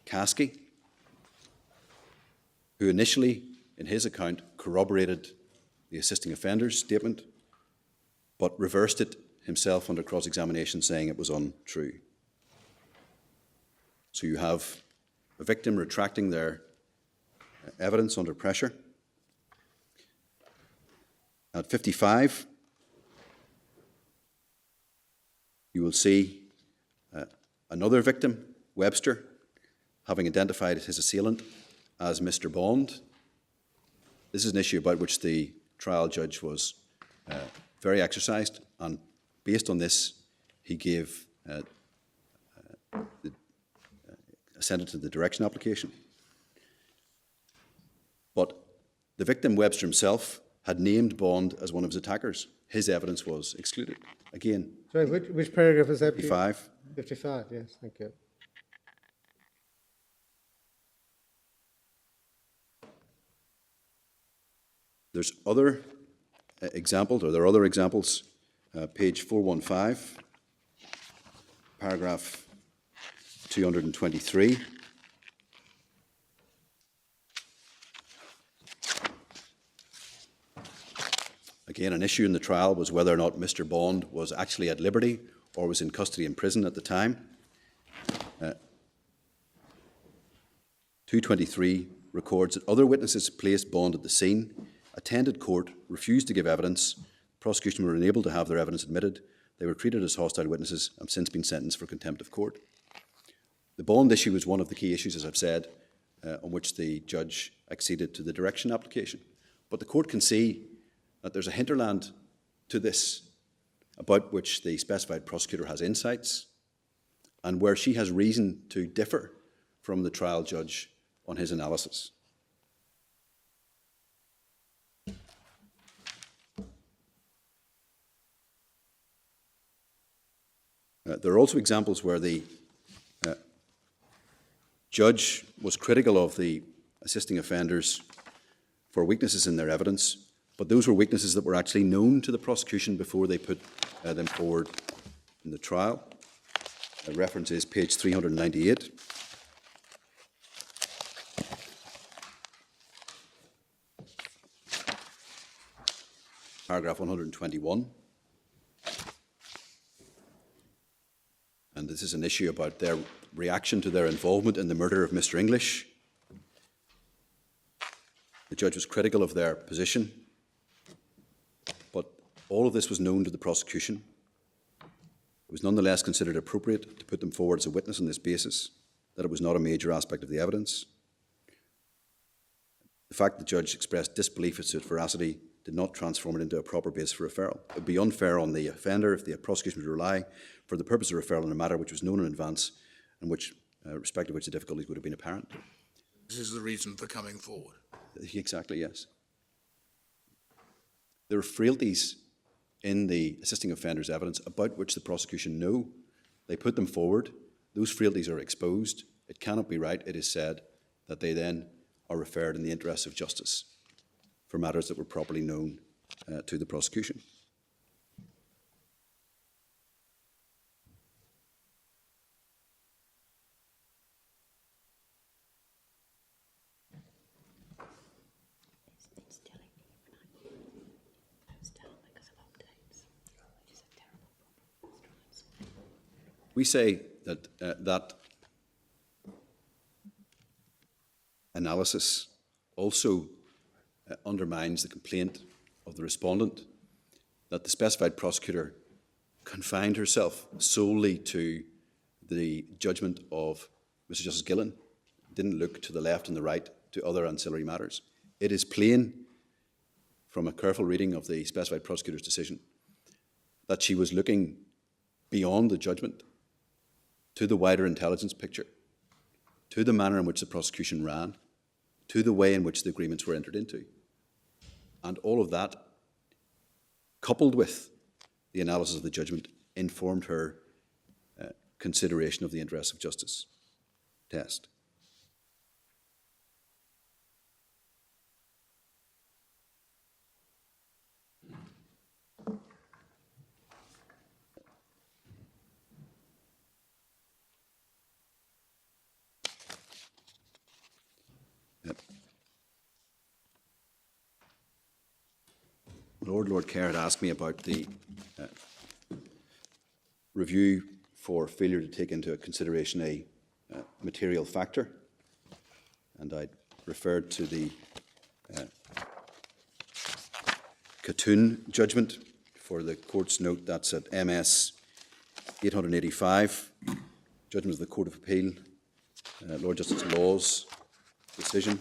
[SPEAKER 2] Caskey, who initially, in his account, corroborated the assisting offender's statement, but reversed it himself under cross-examination, saying it was untrue. So you have a victim retracting their evidence under pressure. At 55, you will see another victim, Webster, having identified his assailant as Mr. Bond. This is an issue about which the trial judge was very exercised, and based on this, he gave assented to the direction application. But the victim, Webster himself, had named Bond as one of his attackers. His evidence was excluded. Again,
[SPEAKER 5] Sorry, which paragraph is that?
[SPEAKER 2] 55.
[SPEAKER 5] 55, yes, thank you.
[SPEAKER 2] There's other examples, or there are other examples. Page 415, paragraph 223. Again, an issue in the trial was whether or not Mr. Bond was actually at liberty or was in custody in prison at the time. 223 records that other witnesses placed Bond at the scene, attended court, refused to give evidence. Prosecution were unable to have their evidence admitted. They were treated as hostile witnesses and have since been sentenced for contempt of court. The bond issue was one of the key issues, as I've said, on which the judge acceded to the direction application. But the court can see that there's a hinterland to this about which the specified prosecutor has insights and where she has reason to differ from the trial judge on his analysis. There are also examples where the judge was critical of the assisting offenders for weaknesses in their evidence, but those were weaknesses that were actually known to the prosecution before they put them forward in the trial. The reference is page 398. Paragraph 121. And this is an issue about their reaction to their involvement in the murder of Mr. English. The judge was critical of their position, but all of this was known to the prosecution. It was nonetheless considered appropriate to put them forward as a witness on this basis, that it was not a major aspect of the evidence. The fact the judge expressed disbelief as to its veracity did not transform it into a proper basis for referral. It would be unfair on the offender if the prosecution would rely for the purpose of referral in a matter which was known in advance and which, respect of which the difficulties would have been apparent.
[SPEAKER 4] This is the reason for coming forward.
[SPEAKER 2] Exactly, yes. There are frailties in the assisting offender's evidence about which the prosecution know. They put them forward. Those frailties are exposed. It cannot be right, it is said, that they then are referred in the interests of justice for matters that were properly known to the prosecution. We say that that analysis also undermines the complaint of the respondent that the specified prosecutor confined herself solely to the judgment of Mr. Justice Gillen, didn't look to the left and the right to other ancillary matters. It is plain from a careful reading of the specified prosecutor's decision that she was looking beyond the judgment to the wider intelligence picture, to the manner in which the prosecution ran, to the way in which the agreements were entered into. And all of that, coupled with the analysis of the judgment, informed her consideration of the interests of justice test. Lord Kerr had asked me about the review for failure to take into consideration a material factor, and I referred to the Katoon judgment for the court's note. That's at MS 885, judgment of the Court of Appeal, Lord Justice Law's decision.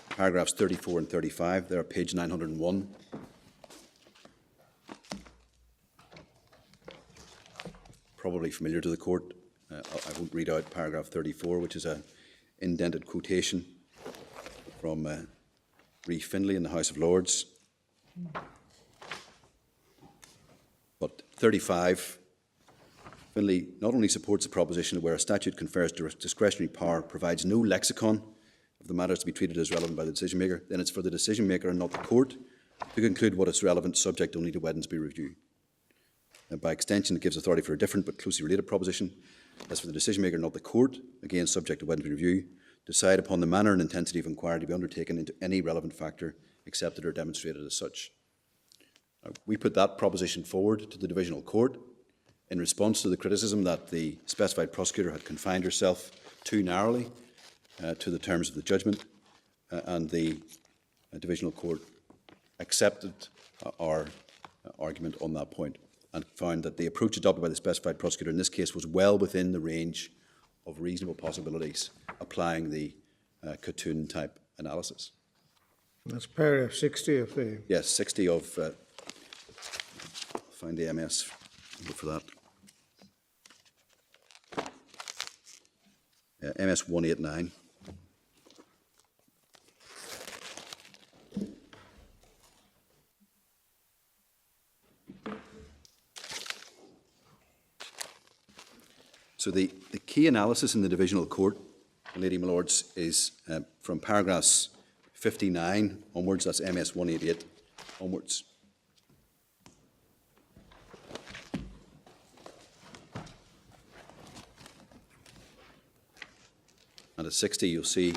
[SPEAKER 2] Paragraphs 34 and 35, they're at page 901. Probably familiar to the court. I won't read out paragraph 34, which is an indented quotation from Ree Findlay in the House of Lords. But 35, Findlay not only supports the proposition that where a statute confers discretionary power provides no lexicon of the matters to be treated as relevant by the decision maker, then it's for the decision maker and not the court to conclude what is relevant, subject only to Wednesday review. And by extension, it gives authority for a different but closely related proposition. As for the decision maker, not the court, again subject to Wednesday review, decide upon the manner and intensity of inquiry to be undertaken into any relevant factor accepted or demonstrated as such. We put that proposition forward to the divisional court in response to the criticism that the specified prosecutor had confined herself too narrowly to the terms of the judgment, and the divisional court accepted our argument on that point. and found that the approach adopted by the specified prosecutor in this case was well within the range of reasonable possibilities applying the Khatun type analysis.
[SPEAKER 5] That's paragraph 60 of the...
[SPEAKER 2] Yes, 60 of, find the MS for that. MS 189. So the key analysis in the divisional court, Lady my Lords, is from paragraphs 59 onwards, that's MS 188 onwards. And at 60, you'll see,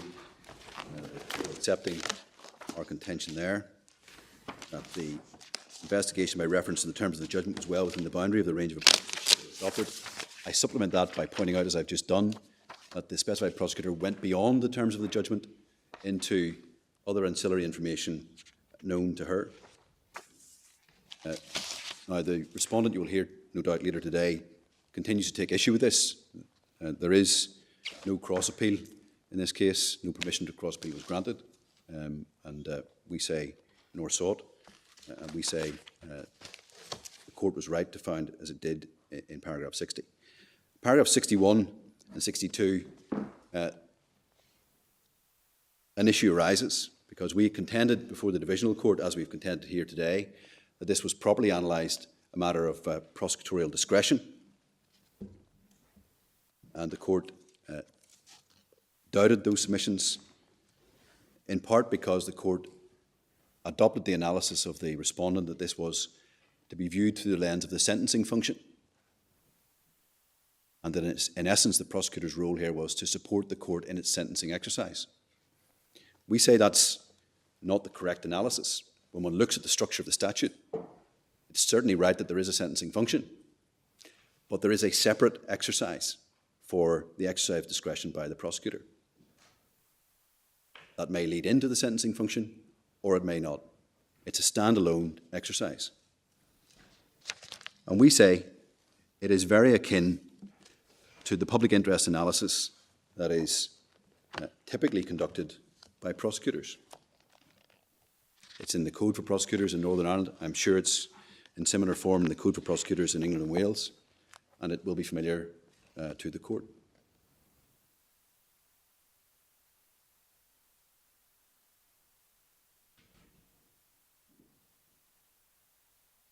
[SPEAKER 2] accepting our contention there, that the investigation by reference to the terms of the judgment was well within the boundary of the range of approaches adopted. I supplement that by pointing out, as I've just done, that the specified prosecutor went beyond the terms of the judgment into other ancillary information known to her. Now, the respondent, you will hear no doubt later today, continues to take issue with this. There is no cross-appeal in this case. No permission to cross-appeal was granted. We say nor sought. And we say the court was right to find as it did in paragraph 60. Paragraph 61 and 62, an issue arises because we contended before the divisional court, as we've contended here today, that this was properly analysed a matter of prosecutorial discretion. And the court doubted those submissions, in part because the court adopted the analysis of the respondent that this was to be viewed through the lens of the sentencing function, and that in essence the prosecutor's role here was to support the court in its sentencing exercise. We say that's not the correct analysis. When one looks at the structure of the statute, it's certainly right that there is a sentencing function, but there is a separate exercise for the exercise of discretion by the prosecutor. That may lead into the sentencing function, or it may not. It's a standalone exercise. And we say it is very akin to the public interest analysis that is typically conducted by prosecutors. It's in the Code for Prosecutors in Northern Ireland. I'm sure it's in similar form in the Code for Prosecutors in England and Wales, and it will be familiar to the court.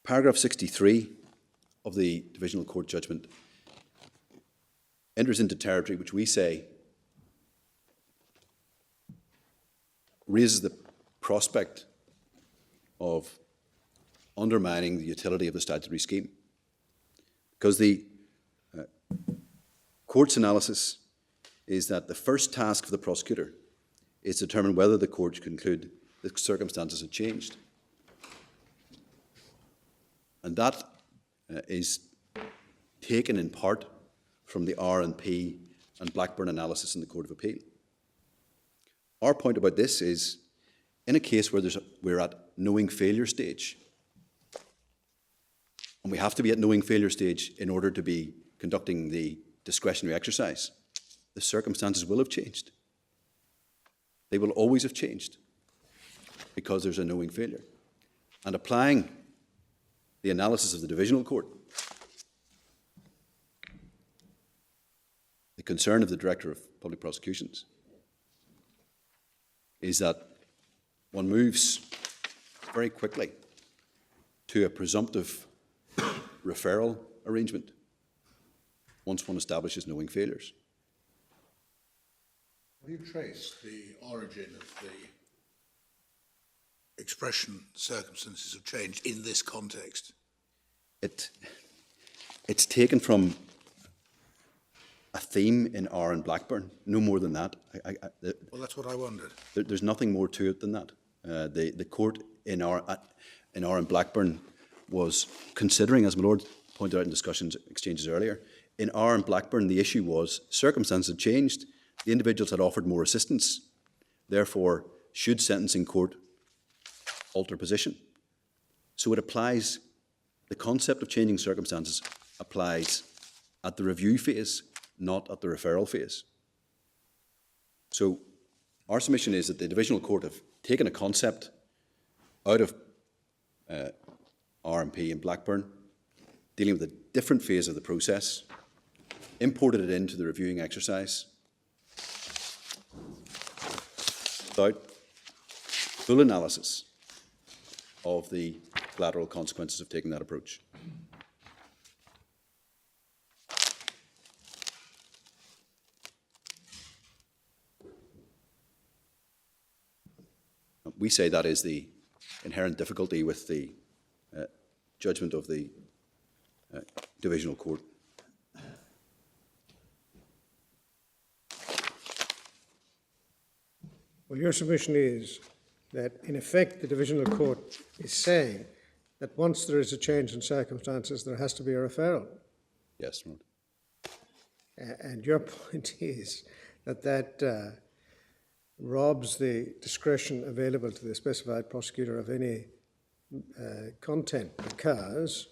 [SPEAKER 2] Paragraph 63 of the Divisional Court judgment enters into territory which we say raises the prospect of undermining the utility of the statutory scheme. Because the court's analysis is that the first task of the prosecutor is to determine whether the court should conclude the circumstances have changed. And that is taken in part from the R&P and Blackburn analysis in the Court of Appeal. Our point about this is, in a case where we're at knowing failure stage, and we have to be at knowing failure stage in order to be conducting the discretionary exercise, the circumstances will have changed. They will always have changed because there's a knowing failure. And applying the analysis of the Divisional Court, the concern of the Director of Public Prosecutions is that one moves very quickly to a presumptive referral arrangement once one establishes knowing failures.
[SPEAKER 4] Have you traced the origin of the expression circumstances have changed in this context?
[SPEAKER 2] It's taken from a theme in R and Blackburn, no more than that.
[SPEAKER 4] Well, that's what I wondered.
[SPEAKER 2] There's nothing more to it than that. The court in R and Blackburn was considering, as my Lord pointed out in exchanges earlier, in R and Blackburn the issue was circumstances had changed, the individuals had offered more assistance, therefore should sentencing court alter position? So it applies the concept of changing circumstances applies at the review phase, not at the referral phase. So our submission is that the Divisional Court have taken a concept out of RMP in Blackburn, dealing with a different phase of the process, imported it into the reviewing exercise without full analysis of the collateral consequences of taking that approach. We say that is the inherent difficulty with the judgment of the Divisional Court.
[SPEAKER 5] Well, your submission is that, in effect, the Divisional Court is saying that once there is a change in circumstances, there has to be a referral.
[SPEAKER 2] Yes, Lord.
[SPEAKER 5] And your point is that robs the discretion available to the specified prosecutor of any content, because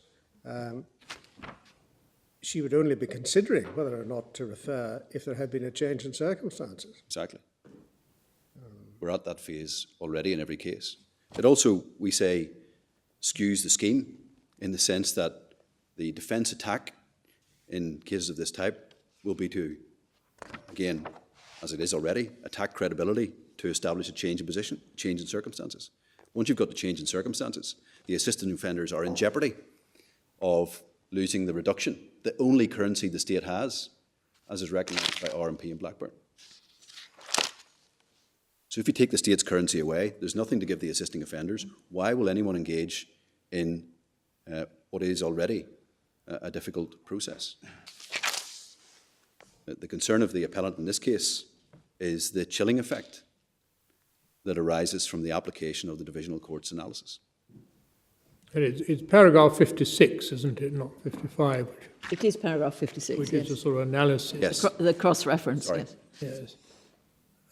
[SPEAKER 5] she would only be considering whether or not to refer if there had been a change in circumstances.
[SPEAKER 2] Exactly. We're at that phase already in every case. It also, we say, skews the scheme in the sense that the defence attack in cases of this type will be to, again, as it is already, attack credibility to establish a change in position, change in circumstances. Once you've got the change in circumstances, the assistant offenders are in jeopardy of losing the reduction, the only currency the state has, as is recognised by RMP in Blackburn. So if you take the state's currency away, there's nothing to give the assisting offenders. Why will anyone engage in what is already a difficult process? The concern of the appellant in this case is the chilling effect that arises from the application of the Divisional Court's analysis.
[SPEAKER 7] And it's paragraph 56, isn't it, not 55,
[SPEAKER 3] It is paragraph 56,
[SPEAKER 7] which
[SPEAKER 3] yes.
[SPEAKER 7] is a sort of analysis.
[SPEAKER 2] Yes.
[SPEAKER 3] The cross-reference,
[SPEAKER 2] Sorry.
[SPEAKER 3] yes.
[SPEAKER 7] Yes.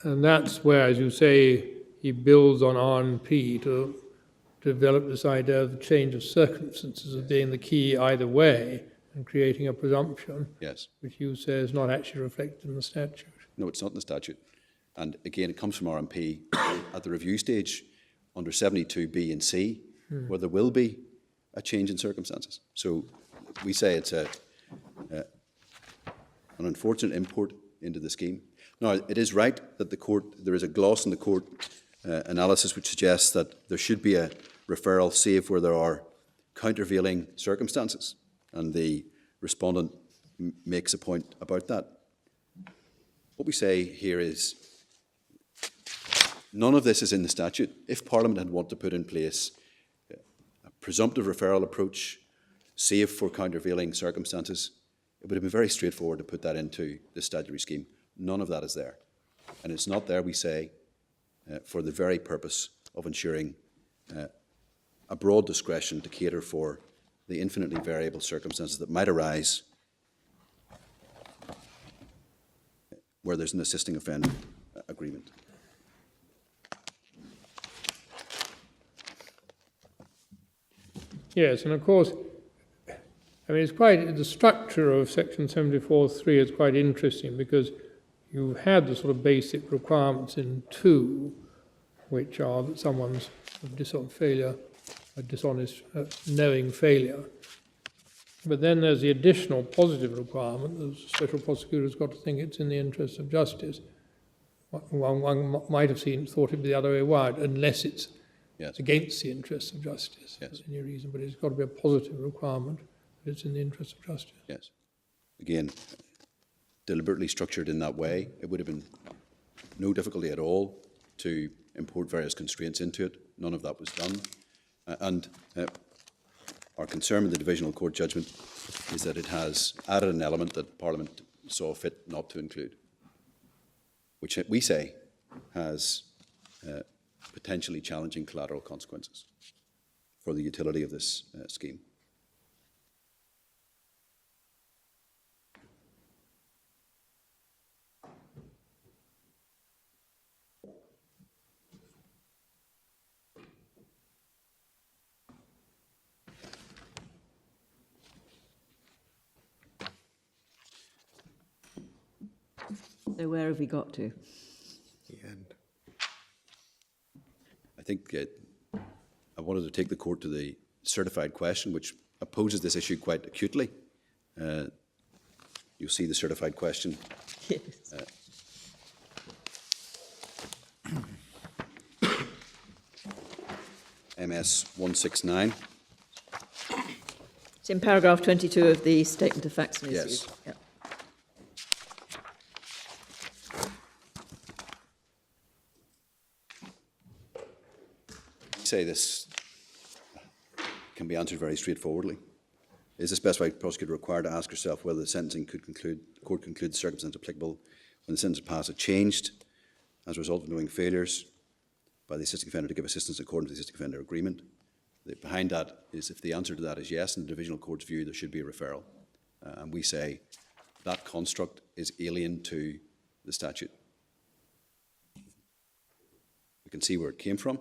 [SPEAKER 7] And that's where, as you say, he builds on RNP to develop this idea of the change of circumstances as being the key either way and creating a presumption,
[SPEAKER 2] Yes.
[SPEAKER 7] which you say is not actually reflected in the statute.
[SPEAKER 2] No, it's not in the statute. And again, it comes from RMP at the review stage under 72B and C, where there will be a change in circumstances. So we say it's an unfortunate import into the scheme. Now, it is right that the court, there is a gloss in the court analysis which suggests that there should be a referral save where there are countervailing circumstances, and the respondent makes a point about that. What we say here is none of this is in the statute. If Parliament had wanted to put in place a presumptive referral approach, save for countervailing circumstances, it would have been very straightforward to put that into the statutory scheme. None of that is there. And it's not there, we say, for the very purpose of ensuring a broad discretion to cater for the infinitely variable circumstances that might arise where there's an assisting offender agreement.
[SPEAKER 7] Yes, and of course, I mean, it's quite, the structure of Section 74(3) is quite interesting because you had the sort of basic requirements in 2, which are that someone's dishonest, knowing failure. But then there's the additional positive requirement that the special prosecutor's got to think it's in the interest of justice. One might have thought it'd be the other way around, unless it's
[SPEAKER 2] Yes.
[SPEAKER 7] against the interests of justice
[SPEAKER 2] Yes.
[SPEAKER 7] for any reason, but it's got to be a positive requirement that it's in the interest of justice.
[SPEAKER 2] Yes. Again, deliberately structured in that way, it would have been no difficulty at all to import various constraints into it. None of that was done. And our concern with the Divisional Court judgment is that it has added an element that Parliament saw fit not to include, which we say has potentially challenging collateral consequences for the utility of this scheme.
[SPEAKER 3] So where have we got to?
[SPEAKER 5] The end.
[SPEAKER 2] I think I wanted to take the court to the certified question, which opposes this issue quite acutely. You'll see the certified question.
[SPEAKER 3] Yes.
[SPEAKER 2] MS 169.
[SPEAKER 3] It's in paragraph 22 of the Statement of Facts and Issues.
[SPEAKER 2] Yes.
[SPEAKER 3] Yep.
[SPEAKER 2] Say this can be answered very straightforwardly. Is the specified prosecutor required to ask herself whether the sentencing court conclude the circumstances applicable when the sentence passed had changed as a result of knowing failures by the assisting offender to give assistance according to the assisting offender agreement? Behind that is, if the answer to that is yes, in the divisional court's view, there should be a referral. And we say that construct is alien to the statute. We can see where it came from,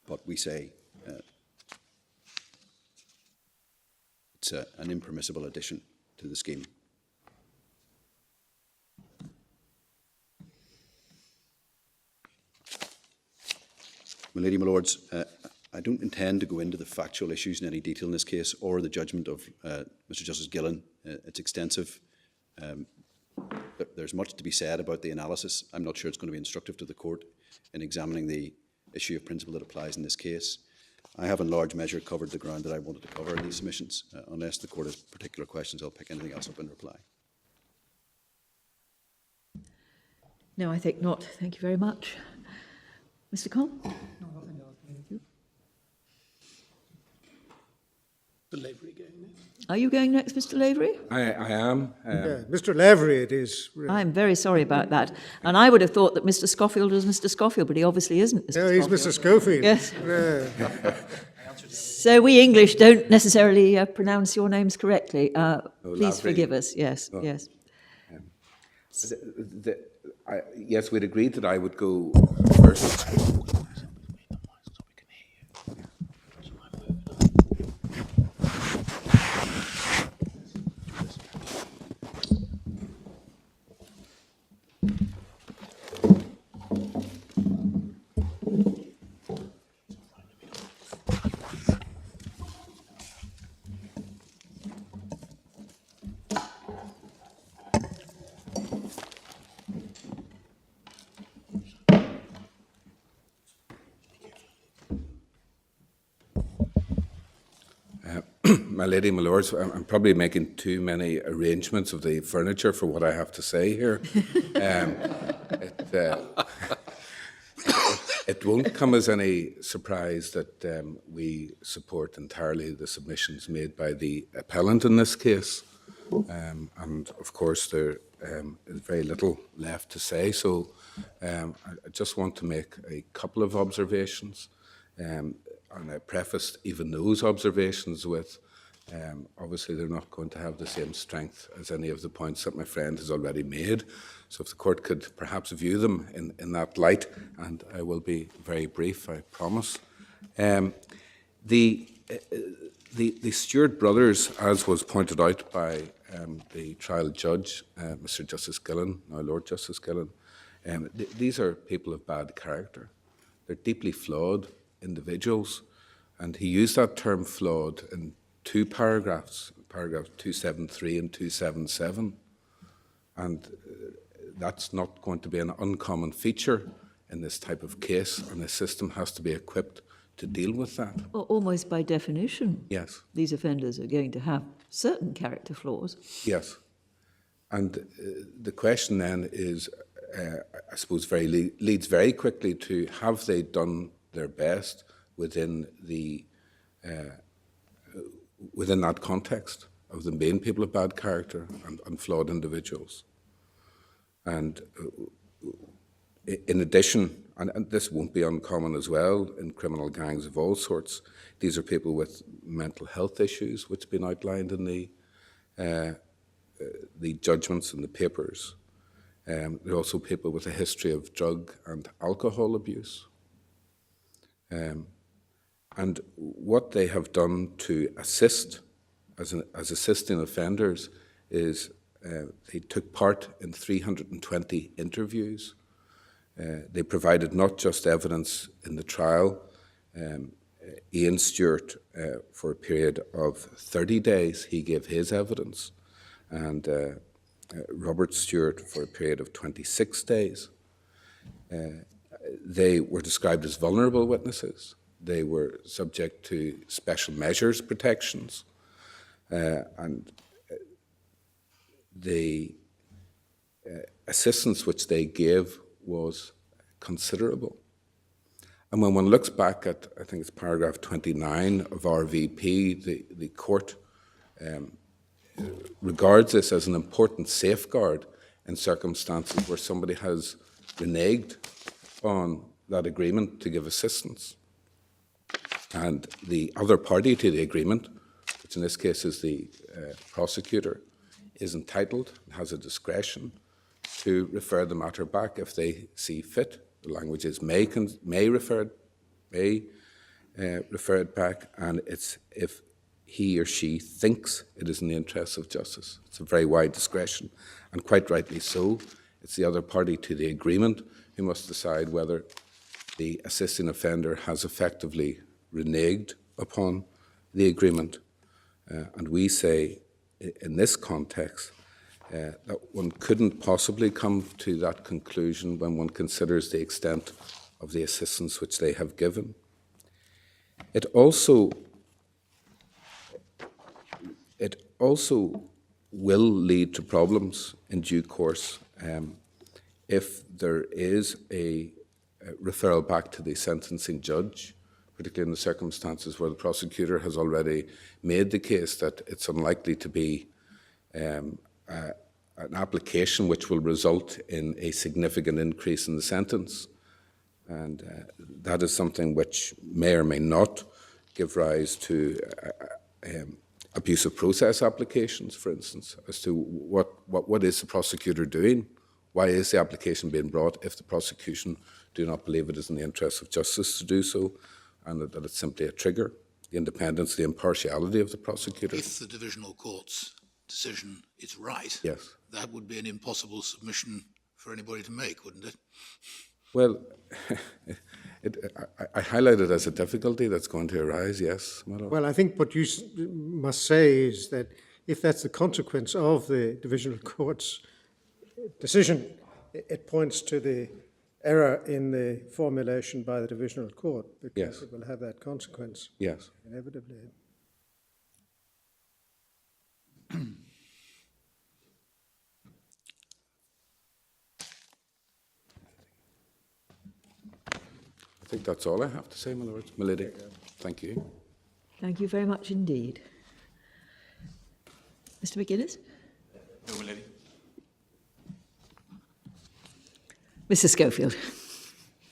[SPEAKER 2] but we say it's an impermissible addition to the scheme. My lady, my lords, I don't intend to go into the factual issues in any detail in this case or the judgment of Mr. Justice Gillen. It's extensive. There's much to be said about the analysis. I'm not sure it's going to be instructive to the court in examining the issue of principle that applies in this case. I have in large measure covered the ground that I wanted to cover in these submissions. Unless the court has particular questions, I'll pick anything else up in reply.
[SPEAKER 3] No, I think not. Thank you very much. Mr. Cole?
[SPEAKER 6] The Lavery going next.
[SPEAKER 3] Are you going next, Mr. Lavery?
[SPEAKER 8] I am.
[SPEAKER 5] Yeah, Mr. Lavery, it is. Really.
[SPEAKER 3] I'm very sorry about that. And I would have thought that Mr. Schofield was Mr. Schofield, but he obviously isn't Mr.
[SPEAKER 5] No, he's
[SPEAKER 3] Schofield.
[SPEAKER 5] Mr. Schofield.
[SPEAKER 3] Yes.
[SPEAKER 5] Yeah.
[SPEAKER 3] So we English don't necessarily pronounce your names correctly. Please
[SPEAKER 8] Lavery.
[SPEAKER 3] forgive us. Yes, yes.
[SPEAKER 8] Yes, we'd agreed that I would go first. My lady, my lords, I'm probably making too many arrangements of the furniture for what I have to say here. It won't come as any surprise that we support entirely the submissions made by the appellant in this case. And of course, there is very little left to say. So I just want to make a couple of observations. And I prefaced even those observations with, obviously they're not going to have the same strength as any of the points that my friend has already made. So if the court could perhaps view them in that light, and I will be very brief, I promise. The Stewart brothers, as was pointed out by the trial judge, Mr. Justice Gillen, now Lord Justice Gillen, these are people of bad character. They're deeply flawed individuals, and he used that term flawed in two paragraphs, paragraphs 273 and 277, and that's not going to be an uncommon feature in this type of case, and the system has to be equipped to deal with that.
[SPEAKER 3] Well, almost by definition,
[SPEAKER 8] Yes.
[SPEAKER 3] these offenders are going to have certain character flaws.
[SPEAKER 8] Yes. And the question then is, I suppose, leads very quickly to, have they done their best within within that context of them being people of bad character and flawed individuals? And in addition, and this won't be uncommon as well in criminal gangs of all sorts, these are people with mental health issues, which have been outlined in the judgments and the papers. They're also people with a history of drug and alcohol abuse. And what they have done to assist as assisting offenders is they took part in 320 interviews. They provided not just evidence in the trial. Ian Stewart, for a period of 30 days, he gave his evidence, and Robert Stewart for a period of 26 days. They were described as vulnerable witnesses. They were subject to special measures protections, and the assistance which they gave was considerable. And when one looks back at, I think it's paragraph 29 of RVP, the court regards this as an important safeguard in circumstances where somebody has reneged on that agreement to give assistance. And the other party to the agreement, which in this case is the prosecutor, is entitled, has a discretion to refer the matter back if they see fit. The language is may refer it back, and it's if he or she thinks it is in the interests of justice. It's a very wide discretion, and quite rightly so. It's the other party to the agreement who must decide whether the assisting offender has effectively reneged upon the agreement. And we say, in this context, that one couldn't possibly come to that conclusion when one considers the extent of the assistance which they have given. It also will lead to problems in due course if there is a referral back to the sentencing judge, particularly in the circumstances where the prosecutor has already made the case that it's unlikely to be an application which will result in a significant increase in the sentence. And that is something which may or may not give rise to abusive process applications, for instance, as to what is the prosecutor doing? Why is the application being brought if the prosecution do not believe it is in the interest of justice to do so, and that it's simply a trigger, the independence, the impartiality of the prosecutor?
[SPEAKER 4] If the divisional court's decision is right,
[SPEAKER 8] yes,
[SPEAKER 4] that would be an impossible submission for anybody to make, wouldn't it?
[SPEAKER 8] Well, I highlight it as a difficulty that's going to arise, yes.
[SPEAKER 5] Well, I think what you must say is that if that's the consequence of the divisional court's decision, it points to the error in the formulation by the divisional court, because
[SPEAKER 8] yes,
[SPEAKER 5] it will have that consequence.
[SPEAKER 8] Yes.
[SPEAKER 5] Inevitably.
[SPEAKER 8] I think that's all I have to say, my lord. My lady. Thank you.
[SPEAKER 3] Thank you very much indeed. Mr. McGuinness?
[SPEAKER 9] No, my lady.
[SPEAKER 3] Mr. Schofield?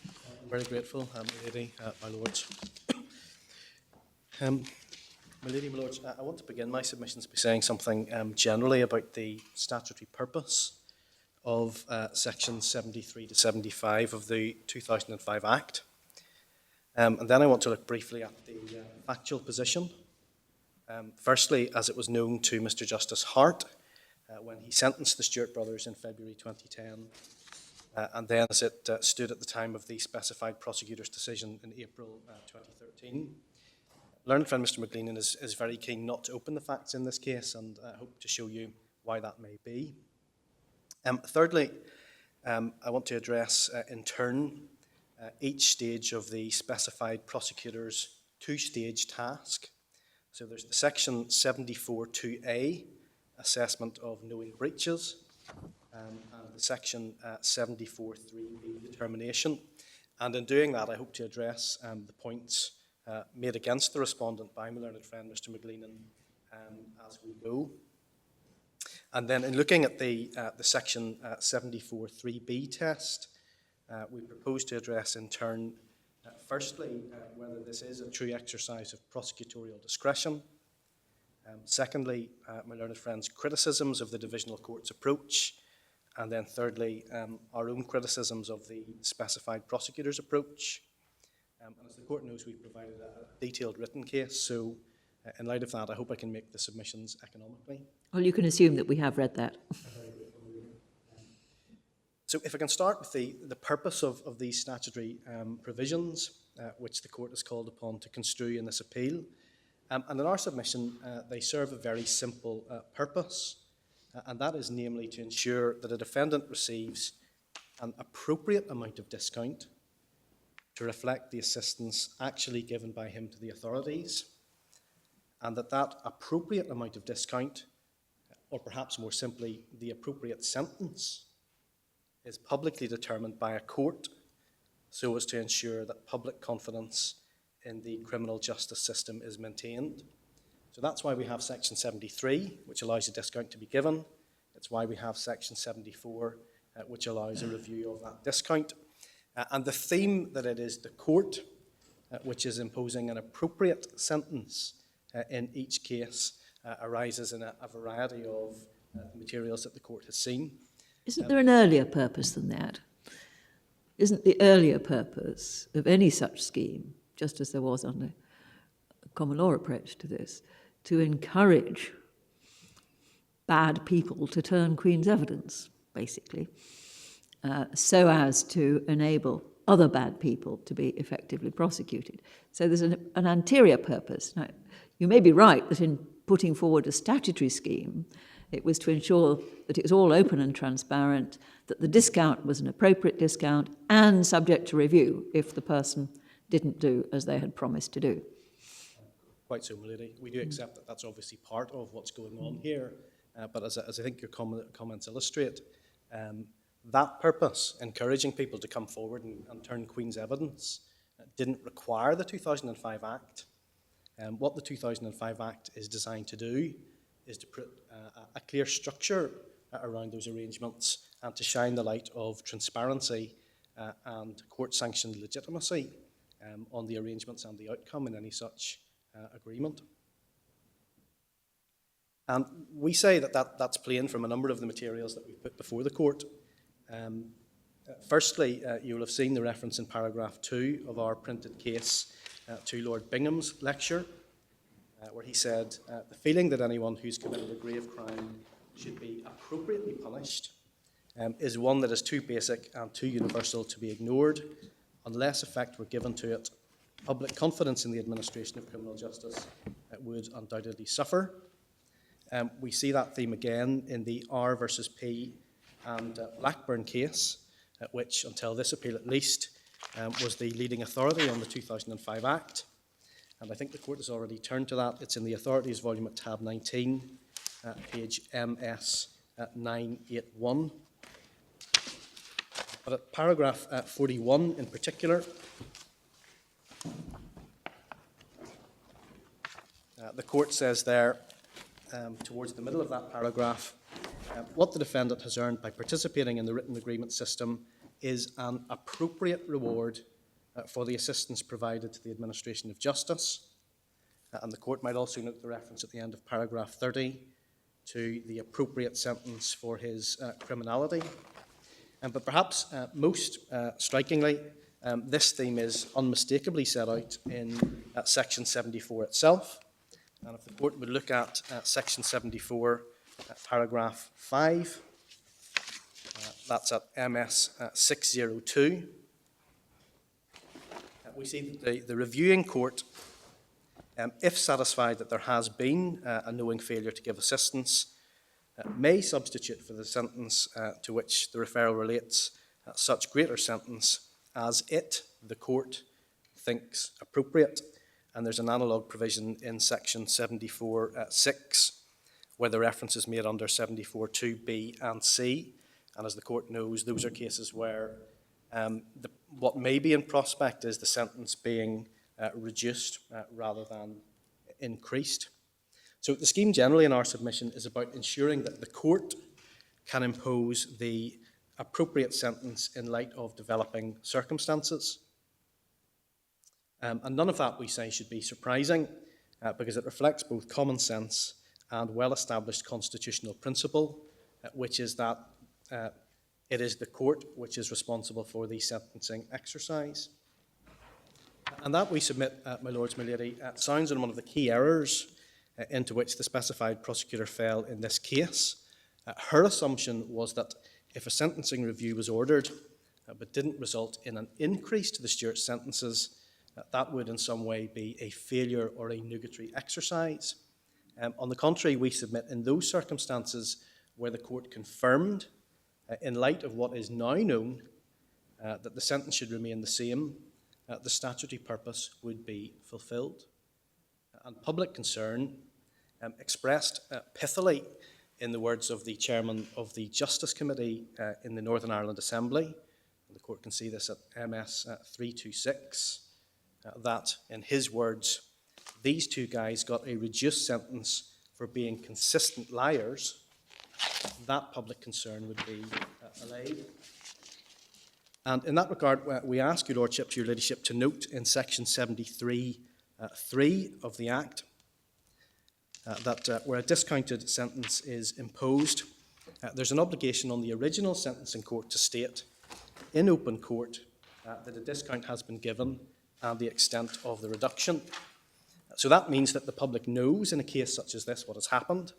[SPEAKER 9] I'm very grateful, my lady, my lords. My lady, my lords, I want to begin my submissions by saying something generally about the statutory purpose of sections 73 to 75 of the 2005 Act. And then I want to look briefly at the factual position. Firstly, as it was known to Mr. Justice Hart when he sentenced the Stewart brothers in February 2010, and then as it stood at the time of the specified prosecutor's decision in April 2013. Learned friend Mr. McGleanan is very keen not to open the facts in this case, and I hope to show you why that may be. Thirdly, I want to address in turn each stage of the specified prosecutor's two-stage task. So there's the section 74.2a, assessment of knowing breaches, and the section 74.3b, determination. And in doing that, I hope to address the points made against the respondent by my learned friend Mr. McGleanan as we go. And then in looking at the section 74.3b test, we propose to address in turn, firstly, whether this is a true exercise of prosecutorial discretion. Secondly, my learned friend's criticisms of the divisional court's approach. And then thirdly, our own criticisms of the specified prosecutor's approach. And as the court knows, we've provided a detailed written case, so In light of that, I hope I can make the submissions economically.
[SPEAKER 3] Well, you can assume that we have read that.
[SPEAKER 9] So if I can start with the purpose of these statutory provisions, which the court is called upon to construe in this appeal. And in our submission, they serve a very simple purpose, and that is namely to ensure that a defendant receives an appropriate amount of discount to reflect the assistance actually given by him to the authorities, and that appropriate amount of discount, or perhaps more simply, the appropriate sentence, is publicly determined by a court so as to ensure that public confidence in the criminal justice system is maintained. So that's why we have Section 73, which allows a discount to be given. It's why we have Section 74, which allows a review of that discount. And the theme that it is the court which is imposing an appropriate sentence in each case arises in a variety of materials that the court has seen.
[SPEAKER 3] Isn't there an earlier purpose than that? Isn't the earlier purpose of any such scheme, just as there was under a common law approach to this, to encourage bad people to turn Queen's evidence, basically, so as to enable other bad people to be effectively prosecuted? So there's an anterior purpose. Now, you may be right that in putting forward a statutory scheme, it was to ensure that it was all open and transparent, that the discount was an appropriate discount and subject to review if the person didn't do as they had promised to do.
[SPEAKER 9] Quite so, my lady. We do accept that that's obviously part of what's going on here, but as I think your comments illustrate, that purpose, encouraging people to come forward and turn Queen's evidence, didn't require the 2005 Act. What the 2005 Act is designed to do is to put a clear structure around those arrangements and to shine the light of transparency and court-sanctioned legitimacy on the arrangements and the outcome in any such agreement. And we say that's plain from a number of the materials that we've put before the court. Firstly, you will have seen the reference in paragraph 2 of our printed case to Lord Bingham's lecture, where he said, the feeling that anyone who's committed a grave crime should be appropriately punished is one that is too basic and too universal to be ignored unless effect were given to it. Public confidence in the administration of criminal justice would undoubtedly suffer. We see that theme again in the R versus P and Blackburn case, which until this appeal at least was the leading authority on the 2005 Act. And I think the court has already turned to that. It's in the authorities volume at tab 19, page MS 981. But at paragraph 41 in particular, the court says there, towards the middle of that paragraph, what the defendant has earned by participating in the written agreement system is an appropriate reward for the assistance provided to the administration of justice. And the court might also note the reference at the end of paragraph 30 to the appropriate sentence for his criminality. But perhaps most strikingly, this theme is unmistakably set out in section 74 itself. And if the court would look at section 74, paragraph 5, that's at MS 602, we see that the reviewing court, if satisfied that there has been a knowing failure to give assistance, may substitute for the sentence to which the referral relates such greater sentence as it, the court, thinks appropriate. And there's an analogue provision in section 74(6), where the reference is made under 74(2)(b) and C. And as the court knows, those are cases where what may be in prospect is the sentence being reduced rather than increased. So the scheme generally in our submission is about ensuring that the court can impose the appropriate sentence in light of developing circumstances. And none of that, we say, should be surprising because it reflects both common sense and well-established constitutional principle, which is that it is the court which is responsible for the sentencing exercise. And that, we submit, my lords, my lady, sounds on one of the key errors into which the specified prosecutor fell in this case. Her assumption was that if a sentencing review was ordered but didn't result in an increase to the Stewart sentences, that would in some way be a failure or a nugatory exercise. On the contrary, we submit in those circumstances where the court confirmed, in light of what is now known, that the sentence should remain the same, the statutory purpose would be fulfilled. And public concern, expressed pithily in the words of the chairman of the Justice Committee in the Northern Ireland Assembly, and the court can see this at MS 326, that, in his words, these two guys got a reduced sentence for being consistent liars. That public concern would be allayed. And in that regard, we ask your Lordship, your Ladyship, to note in section 73(3) of the Act that where a discounted sentence is imposed, there's an obligation on the original sentencing court to state in open court that a discount has been given and the extent of the reduction. So that means that the public knows in a case such as this what has happened,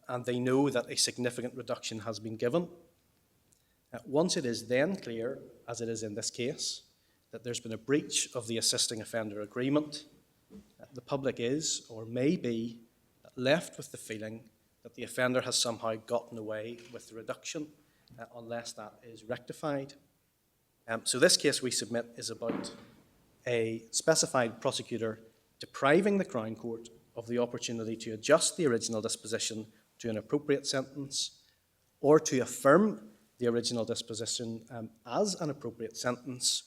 [SPEAKER 9] and they know that a significant reduction has been given. Once it is then clear, as it is in this case, that there's been a breach of the assisting offender agreement, the public is, or may be, left with the feeling that the offender has somehow gotten away with the reduction, unless that is rectified. So this case we submit is about a specified prosecutor depriving the Crown Court of the opportunity to adjust the original disposition to an appropriate sentence, or to affirm the original disposition as an appropriate sentence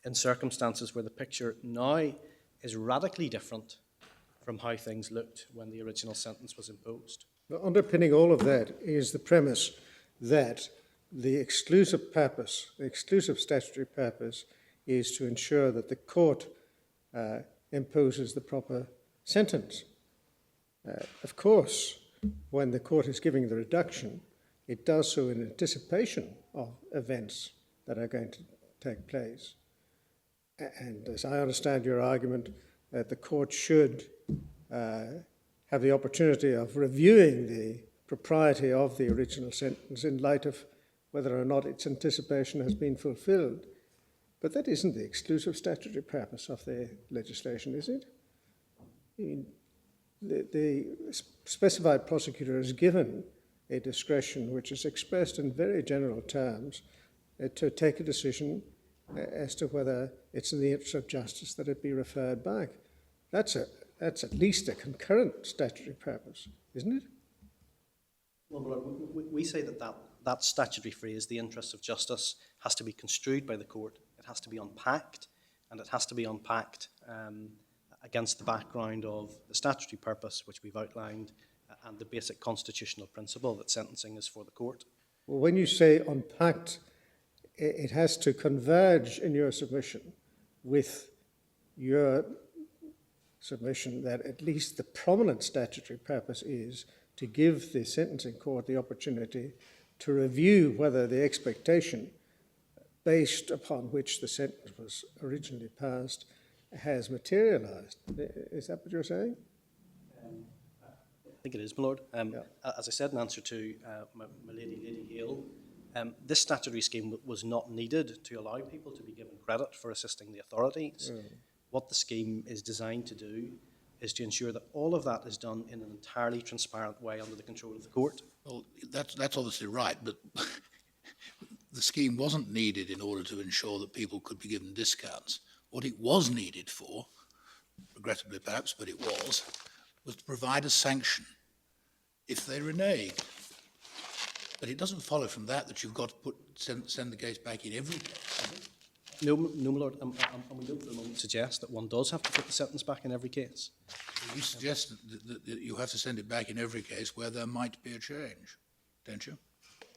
[SPEAKER 9] in circumstances where the picture now is radically different from how things looked when the original sentence was imposed.
[SPEAKER 5] But underpinning all of that is the premise that the exclusive purpose, the exclusive statutory purpose, is to ensure that the court imposes the proper sentence. Of course, when the court is giving the reduction, it does so in anticipation of events that are going to take place. And as I understand your argument, that the court should have the opportunity of reviewing the propriety of the original sentence in light of whether or not its anticipation has been fulfilled. But that isn't the exclusive statutory purpose of the legislation, is it? The specified prosecutor is given a discretion which is expressed in very general terms to take a decision as to whether it's in the interest of justice that it be referred back. That's at least a concurrent statutory purpose, isn't it?
[SPEAKER 9] Well, we say that statutory phrase, the interest of justice, has to be construed by the court. It has to be unpacked, and it has to be unpacked against the background of the statutory purpose, which we've outlined, and the basic constitutional principle that sentencing is for the court.
[SPEAKER 5] Well, when you say unpacked, it has to converge in your submission with your submission that at least the prominent statutory purpose is to give the sentencing court the opportunity to review whether the expectation based upon which the sentence was originally passed has materialised. Is that what you're saying?
[SPEAKER 9] I think it is, my Lord. As I said in answer to my Lady Hale, this statutory scheme was not needed to allow people to be given credit for assisting the authorities. What the scheme is designed to do is to ensure that all of that is done in an entirely transparent way under the control of the court.
[SPEAKER 4] Well, that's obviously right, but the scheme wasn't needed in order to ensure that people could be given discounts. What it was needed for, regrettably perhaps, but it was to provide a sanction if they reneged. But it doesn't follow from that you've got to send the case back in every case.
[SPEAKER 9] No, my Lord, and we don't for the moment suggest that one does have to put the sentence back in every case.
[SPEAKER 4] You suggest that you have to send it back in every case where there might be a change, don't you?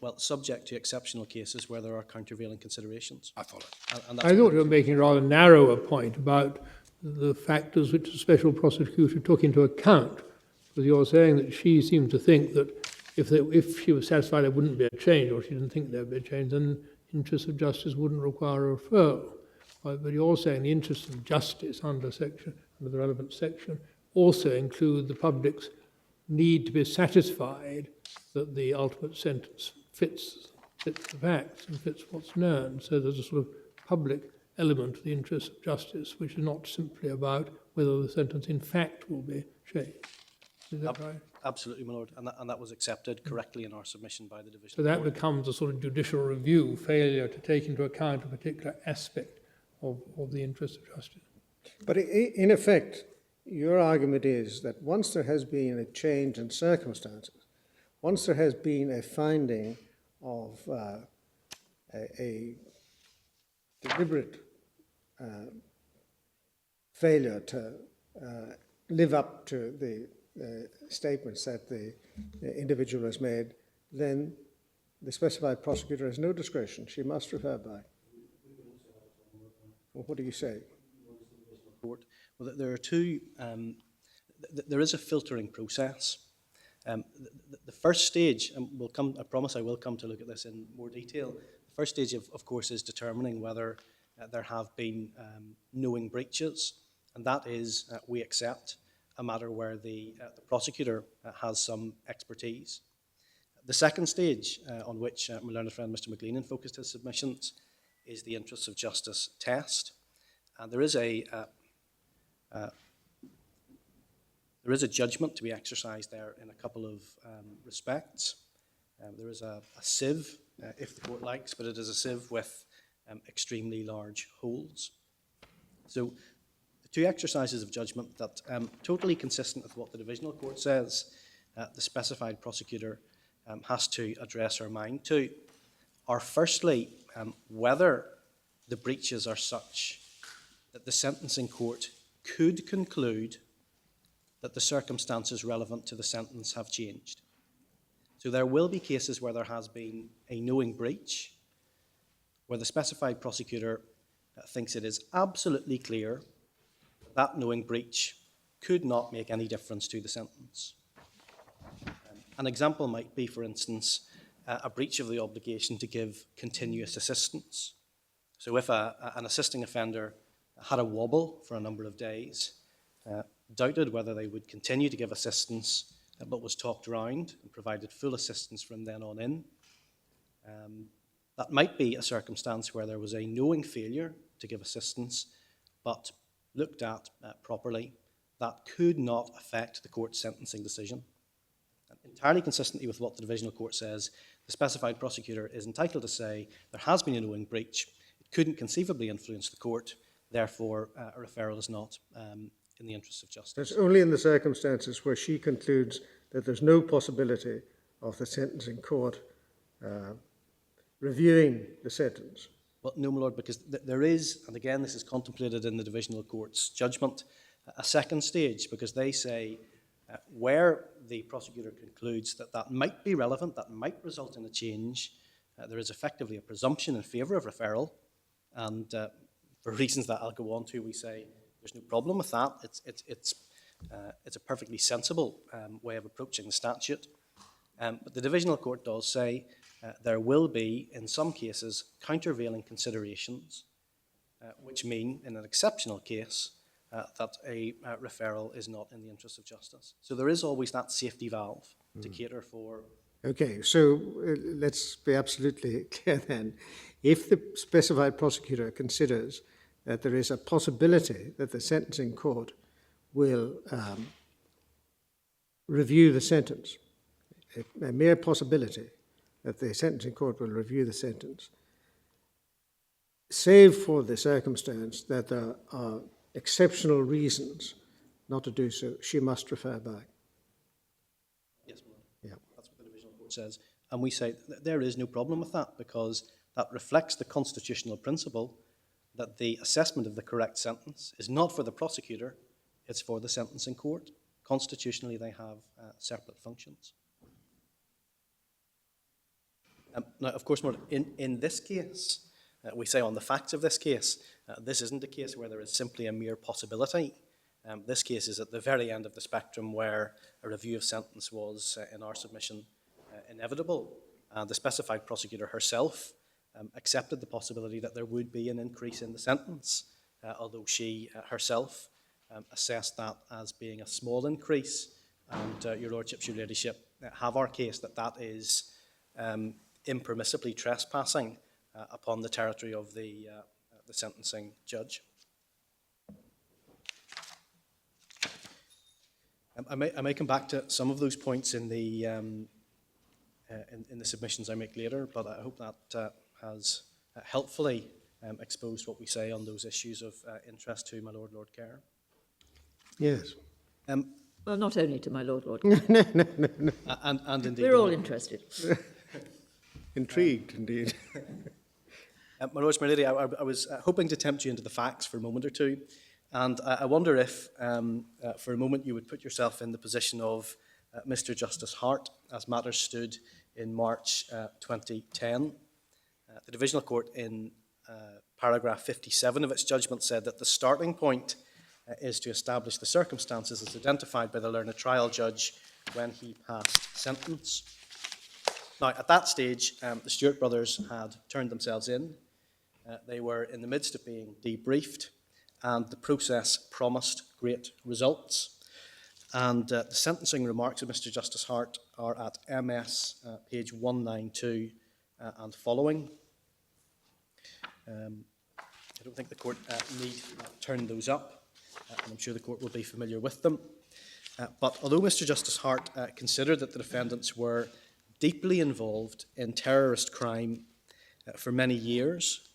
[SPEAKER 9] Well, subject to exceptional cases where there are countervailing considerations.
[SPEAKER 4] I follow.
[SPEAKER 9] And
[SPEAKER 7] I thought you were making a rather narrow a point about the factors which the special prosecutor took into account, because you're saying that she seemed to think that if she was satisfied there wouldn't be a change, or she didn't think there would be a change, then interest of justice wouldn't require a referral. But you're saying the interest of justice under the relevant section also include the public's need to be satisfied that the ultimate sentence fits the facts and fits what's known. So there's a sort of public element of the interests of justice, which is not simply about whether the sentence in fact will be changed. Is that right?
[SPEAKER 9] Absolutely, my lord, and that was accepted correctly in our submission by the division.
[SPEAKER 7] So that becomes a sort of judicial review, failure to take into account a particular aspect of the interest of justice.
[SPEAKER 5] But in effect, your argument is that once there has been a change in circumstances, once there has been a finding of a deliberate failure to live up to the statements that the individual has made, then the specified prosecutor has no discretion. She must refer back. Well, what do you say?
[SPEAKER 9] Well, there are two. There is a filtering process. The first stage, and we'll come. I promise I will come to look at this in more detail. The first stage, of course, is determining whether there have been knowing breaches, and that is, we accept, a matter where the prosecutor has some expertise. The second stage, on which my learned friend Mr. McGleenan focused his submissions, is the interests of justice test, and there is a judgment to be exercised there in a couple of respects. There is a sieve, if the court likes, but it is a sieve with extremely large holes. So the two exercises of judgment that totally consistent with what the divisional court says the specified prosecutor has to address her mind to are firstly whether the breaches are such that the sentencing court could conclude that the circumstances relevant to the sentence have changed. So there will be cases where there has been a knowing breach, where the specified prosecutor thinks it is absolutely clear that that knowing breach could not make any difference to the sentence. An example might be, for instance, a breach of the obligation to give continuous assistance. So if an assisting offender had a wobble for a number of days, doubted whether they would continue to give assistance, but was talked around and provided full assistance from then on in, that might be a circumstance where there was a knowing failure to give assistance, but looked at properly, that could not affect the court's sentencing decision. Entirely consistently with what the divisional court says, the specified prosecutor is entitled to say there has been a knowing breach, it couldn't conceivably influence the court, therefore a referral is not in the interests of justice.
[SPEAKER 5] It's only in the circumstances where she concludes that there's no possibility of the sentencing court reviewing the sentence.
[SPEAKER 9] Well, no, my lord, because there is, and again this is contemplated in the divisional court's judgment, a second stage, because they say where the prosecutor concludes that that might be relevant, that might result in a change, there is effectively a presumption in favour of referral, and for reasons that I'll go on to, we say there's no problem with that. It's a perfectly sensible way of approaching the statute. But the divisional court does say there will be, in some cases, countervailing considerations, which mean, in an exceptional case, that a referral is not in the interest of justice. So there is always that safety valve to cater for.
[SPEAKER 5] Okay, so let's be absolutely clear then. If the specified prosecutor considers that there is a possibility that the sentencing court will review the sentence, a mere possibility that the sentencing court will review the sentence, save for the circumstance that there are exceptional reasons not to do so, she must refer back.
[SPEAKER 9] Yes, yeah. That's what the divisional court says. And we say that there is no problem with that, because that reflects the constitutional principle that the assessment of the correct sentence is not for the prosecutor, it's for the sentencing court. Constitutionally, they have separate functions. Now, of course, in this case, we say on the facts of this case, this isn't a case where there is simply a mere possibility. This case is at the very end of the spectrum where a review of sentence was, in our submission, inevitable. The specified prosecutor herself accepted the possibility that there would be an increase in the sentence, although she herself assessed that as being a small increase, and your Lordships, your Ladyship, have our case that that is impermissibly trespassing upon the territory of the sentencing judge. I may come back to some of those points in the submissions I make later, but I hope that has helpfully exposed what we say on those issues of interest to my Lord Kerr.
[SPEAKER 5] Yes.
[SPEAKER 3] Well, not only to my Lord.
[SPEAKER 9] And indeed,
[SPEAKER 3] We're all interested.
[SPEAKER 5] Intrigued, indeed.
[SPEAKER 9] my Lords, my Lady, I was hoping to tempt you into the facts for a moment or two, and I wonder if, for a moment, you would put yourself in the position of Mr. Justice Hart, as matters stood in March 2010. The Divisional Court, in paragraph 57 of its judgment, said that the starting point is to establish the circumstances as identified by the learned trial judge when he passed sentence. Now, at that stage, the Stewart brothers had turned themselves in. They were in the midst of being debriefed, and the process promised great results. And the sentencing remarks of Mr. Justice Hart are at MS page 192 and following. I don't think the court need turn those up, and I'm sure the court will be familiar with them. But although Mr. Justice Hart considered that the defendants were deeply involved in terrorist crime for many years,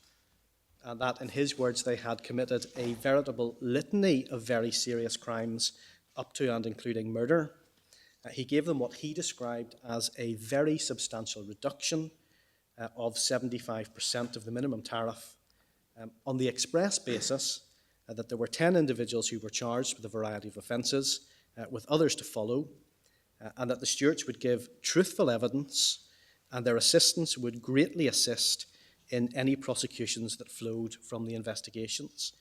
[SPEAKER 9] and that, in his words, they had committed a veritable litany of very serious crimes, up to and including murder, he gave them what he described as a very substantial reduction of 75% of the minimum tariff, on the express basis that there were 10 individuals who were charged with a variety of offences, with others to follow, and that the Stewarts would give truthful evidence, and their assistance would greatly assist in any prosecutions that flowed from the investigations.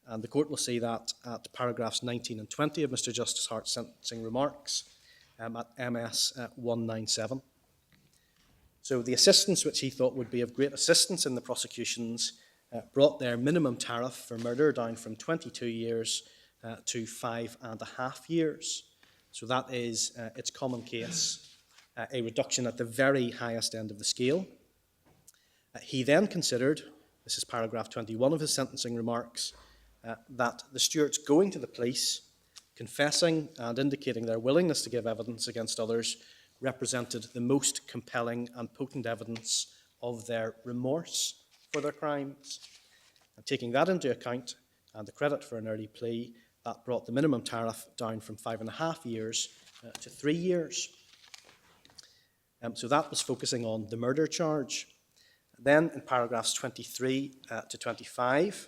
[SPEAKER 9] And the court will see that at paragraphs 19 and 20 of Mr. Justice Hart's sentencing remarks at MS 197. So the assistance which he thought would be of great assistance in the prosecutions brought their minimum tariff for murder down from 22 years to 5.5 years. So that is, its common case, a reduction at the very highest end of the scale. He then considered, this is paragraph 21 of his sentencing remarks, that the Stewarts going to the police, confessing and indicating their willingness to give evidence against others, represented the most compelling and potent evidence of their remorse for their crimes. And taking that into account, and the credit for an early plea, that brought the minimum tariff down from 5.5 years to 3 years. So that was focusing on the murder charge. Then in paragraphs 23 to 25,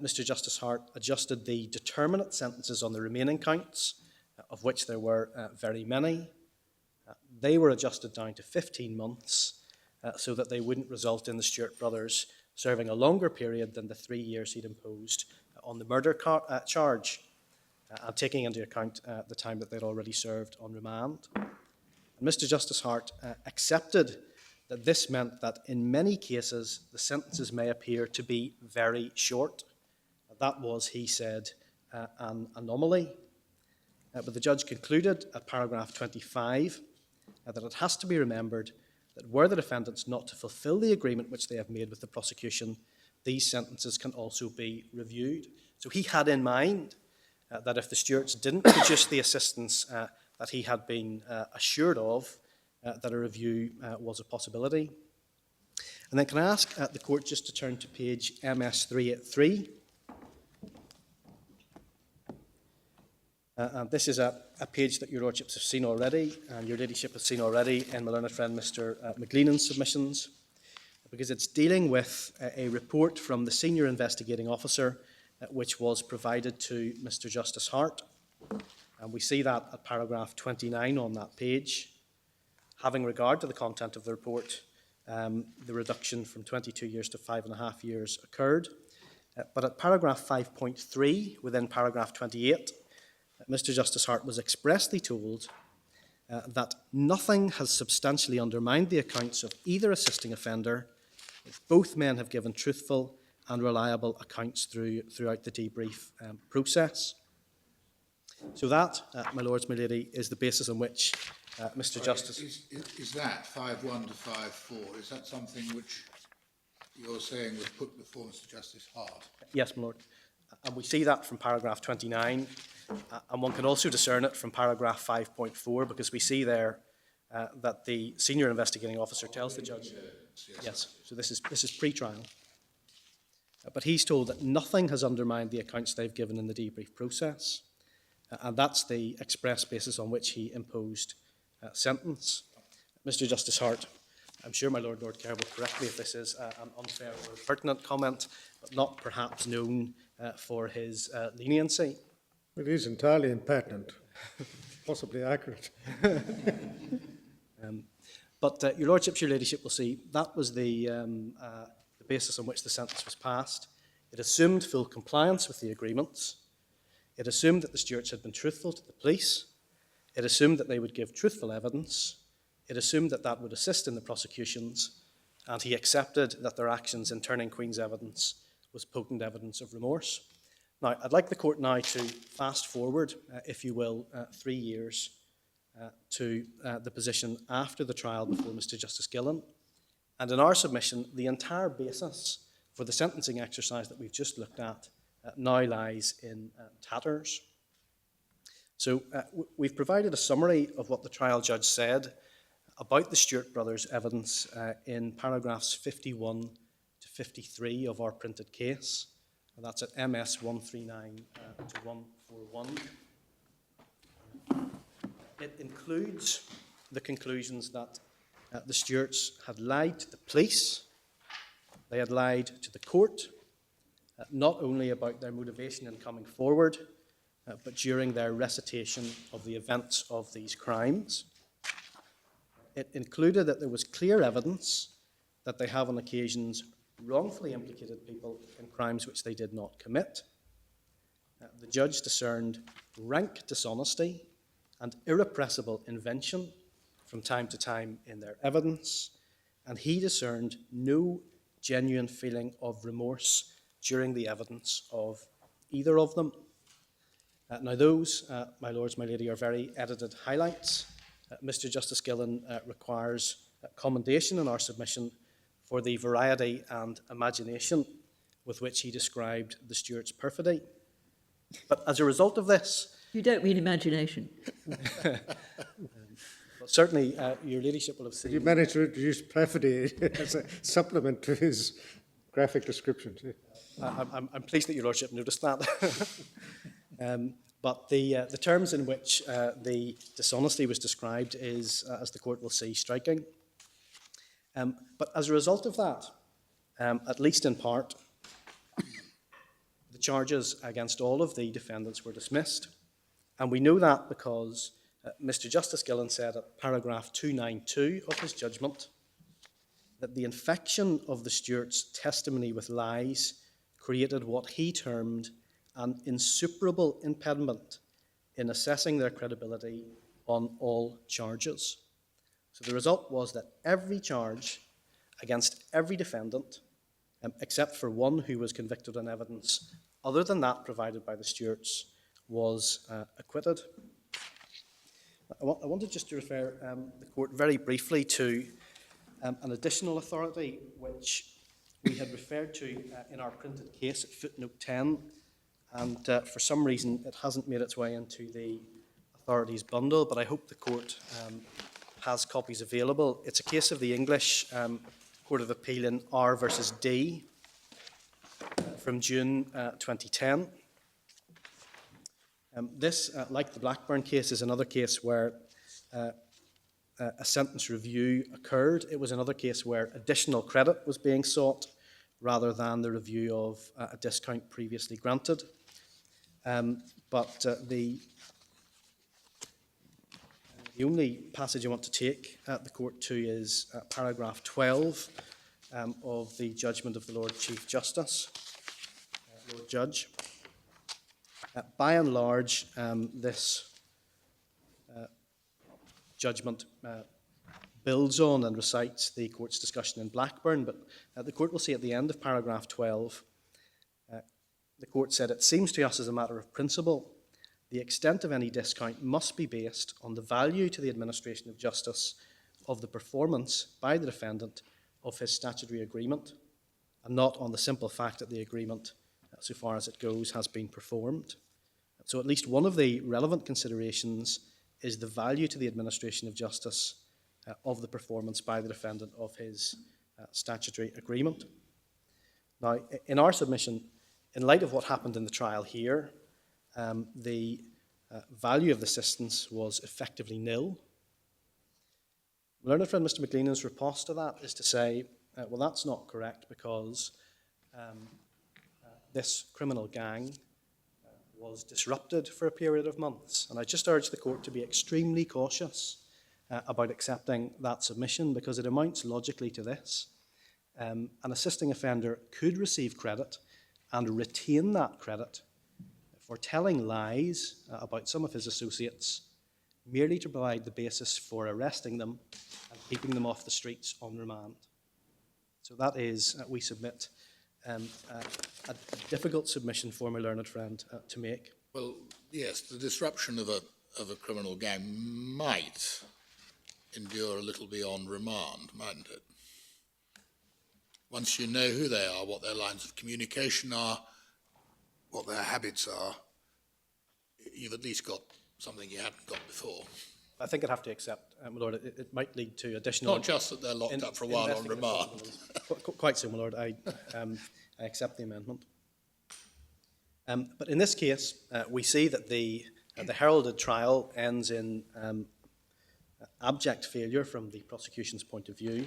[SPEAKER 9] Mr. Justice Hart adjusted the determinate sentences on the remaining counts, of which there were very many. They were adjusted down to 15 months so that they wouldn't result in the Stewart brothers serving a longer period than the 3 years he'd imposed on the murder charge, and taking into account the time that they'd already served on remand. And Mr. Justice Hart accepted that this meant that in many cases the sentences may appear to be very short. That was, he said, an anomaly. But the judge concluded at paragraph 25 that it has to be remembered that were the defendants not to fulfil the agreement which they have made with the prosecution, these sentences can also be reviewed. So he had in mind that if the Stewarts didn't produce the assistance that he had been assured of, that a review was a possibility. And then can I ask the court just to turn to page MS 383. This is a page that your Lordships have seen already, and your Ladyship has seen already in my learned friend Mr. McGleenan's submissions, because it's dealing with a report from the Senior Investigating Officer which was provided to Mr. Justice Hart. And we see that at paragraph 29 on that page. Having regard to the content of the report, the reduction from 22 years to 5.5 years occurred. But at paragraph 5.3, within paragraph 28, Mr. Justice Hart was expressly told that nothing has substantially undermined the accounts of either assisting offender if both men have given truthful and reliable accounts throughout the debrief process. So that, my lords, my lady, is the basis on which Mr. Justice...
[SPEAKER 4] Is that 5-1 to 5-4, is that something which you're saying was put before Mr. Justice Hart?
[SPEAKER 9] Yes, my lord. And we see that from paragraph 29, and one can also discern it from paragraph 5.4, because we see there that the senior investigating officer tells the judge... Yes, so this is pre-trial. But he's told that nothing has undermined the accounts they've given in the debrief process, and that's the express basis on which he imposed sentence. Mr. Justice Hart, I'm sure my Lord Kerr will correct me if this is an unfair or pertinent comment, but not perhaps known for his leniency.
[SPEAKER 5] It is entirely impertinent, possibly accurate.
[SPEAKER 9] But your Lordships, your Ladyship will see that was the basis on which the sentence was passed. It assumed full compliance with the agreements. It assumed that the stewards had been truthful to the police. It assumed that they would give truthful evidence. It assumed that that would assist in the prosecutions. And he accepted that their actions in turning Queen's evidence was potent evidence of remorse. Now, I'd like the court now to fast forward, if you will, 3 years to the position after the trial before Mr. Justice Gillen. And in our submission, the entire basis for the sentencing exercise that we've just looked at now lies in tatters. So we've provided a summary of what the trial judge said about the Stewart brothers' evidence in paragraphs 51 to 53 of our printed case. And that's at MS 139 to 141. It includes the conclusions that the Stewarts had lied to the police, they had lied to the court, not only about their motivation in coming forward, but during their recitation of the events of these crimes. It included that there was clear evidence that they have on occasions wrongfully implicated people in crimes which they did not commit. The judge discerned rank dishonesty and irrepressible invention from time to time in their evidence, and he discerned no genuine feeling of remorse during the evidence of either of them. Now those, my lords, my lady, are very edited highlights. Mr. Justice Gillen requires commendation in our submission for the variety and imagination with which he described the Stewarts' perfidy. But as a result of this...
[SPEAKER 3] You don't mean imagination.
[SPEAKER 9] Well, certainly, your ladyship will have seen...
[SPEAKER 5] Did you manage to introduce perfidy as a supplement to his graphic description?
[SPEAKER 9] I'm pleased that your lordship noticed that. But the terms in which the dishonesty was described is, as the court will see, striking. But as a result of that, at least in part, the charges against all of the defendants were dismissed. And we know that because Mr. Justice Gillen said at paragraph 292 of his judgment that the infection of the Stewarts' testimony with lies created what he termed an insuperable impediment in assessing their credibility on all charges. So the result was that every charge against every defendant, except for one who was convicted on evidence other than that provided by the Stewarts, was acquitted. I wanted just to refer the court very briefly to an additional authority which we had referred to in our printed case at footnote 10, and for some reason it hasn't made its way into the authorities bundle, but I hope the court has copies available. It's a case of the English Court of Appeal in R versus D from June 2010. This, like the Blackburn case, is another case where a sentence review occurred. It was another case where additional credit was being sought rather than the review of a discount previously granted. But the only passage I want to take the court to is paragraph 12 of the judgment of the Lord Chief Justice, Lord Judge. By and large, this judgment builds on and recites the court's discussion in Blackburn, but the court will see at the end of paragraph 12 the court said, "It seems to us as a matter of principle, the extent of any discount must be based on the value to the administration of justice of the performance by the defendant of his statutory agreement, and not on the simple fact that the agreement, so far as it goes, has been performed." So at least one of the relevant considerations is the value to the administration of justice of the performance by the defendant of his statutory agreement. Now, in our submission, in light of what happened in the trial here, the value of the assistance was effectively nil. My learned friend Mr. McGleenan's riposte to that is to say, well, that's not correct because this criminal gang was disrupted for a period of months. And I just urge the court to be extremely cautious about accepting that submission, because it amounts logically to this. An assisting offender could receive credit and retain that credit for telling lies about some of his associates, merely to provide the basis for arresting them and keeping them off the streets on remand. So that is, we submit, a difficult submission for my learned friend to make.
[SPEAKER 4] Well, yes, the disruption of a criminal gang might endure a little beyond remand, mightn't it? Once you know who they are, what their lines of communication are, what their habits are, you've at least got something you hadn't got before.
[SPEAKER 9] I think I'd have to accept, my lord, it might lead to additional...
[SPEAKER 4] Not just that they're locked up for a while on remand.
[SPEAKER 9] Quite so, my lord. I accept the amendment. But in this case, we see that the heralded trial ends in abject failure from the prosecution's point of view,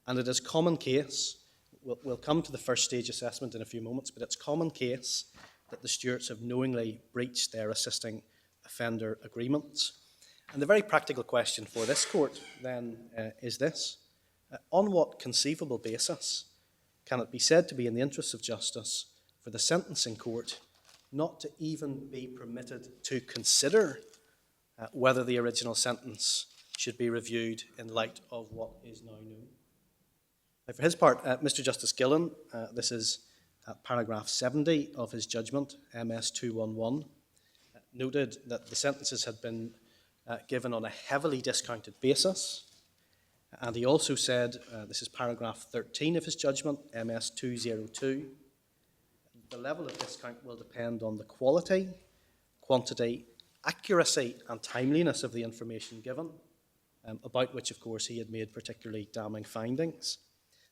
[SPEAKER 9] and it is common case, we'll come to the first stage assessment in a few moments, but it's common case that the stewards have knowingly breached their assisting offender agreements. And the very practical question for this court then is this: on what conceivable basis can it be said to be in the interests of justice for the sentencing court not to even be permitted to consider whether the original sentence should be reviewed in light of what is now known? Now, for his part, Mr. Justice Gillen, this is paragraph 70 of his judgment, MS 211, noted that the sentences had been given on a heavily discounted basis. And he also said, this is paragraph 13 of his judgment, MS 202, the level of discount will depend on the quality, quantity, accuracy and timeliness of the information given, about which, of course, he had made particularly damning findings.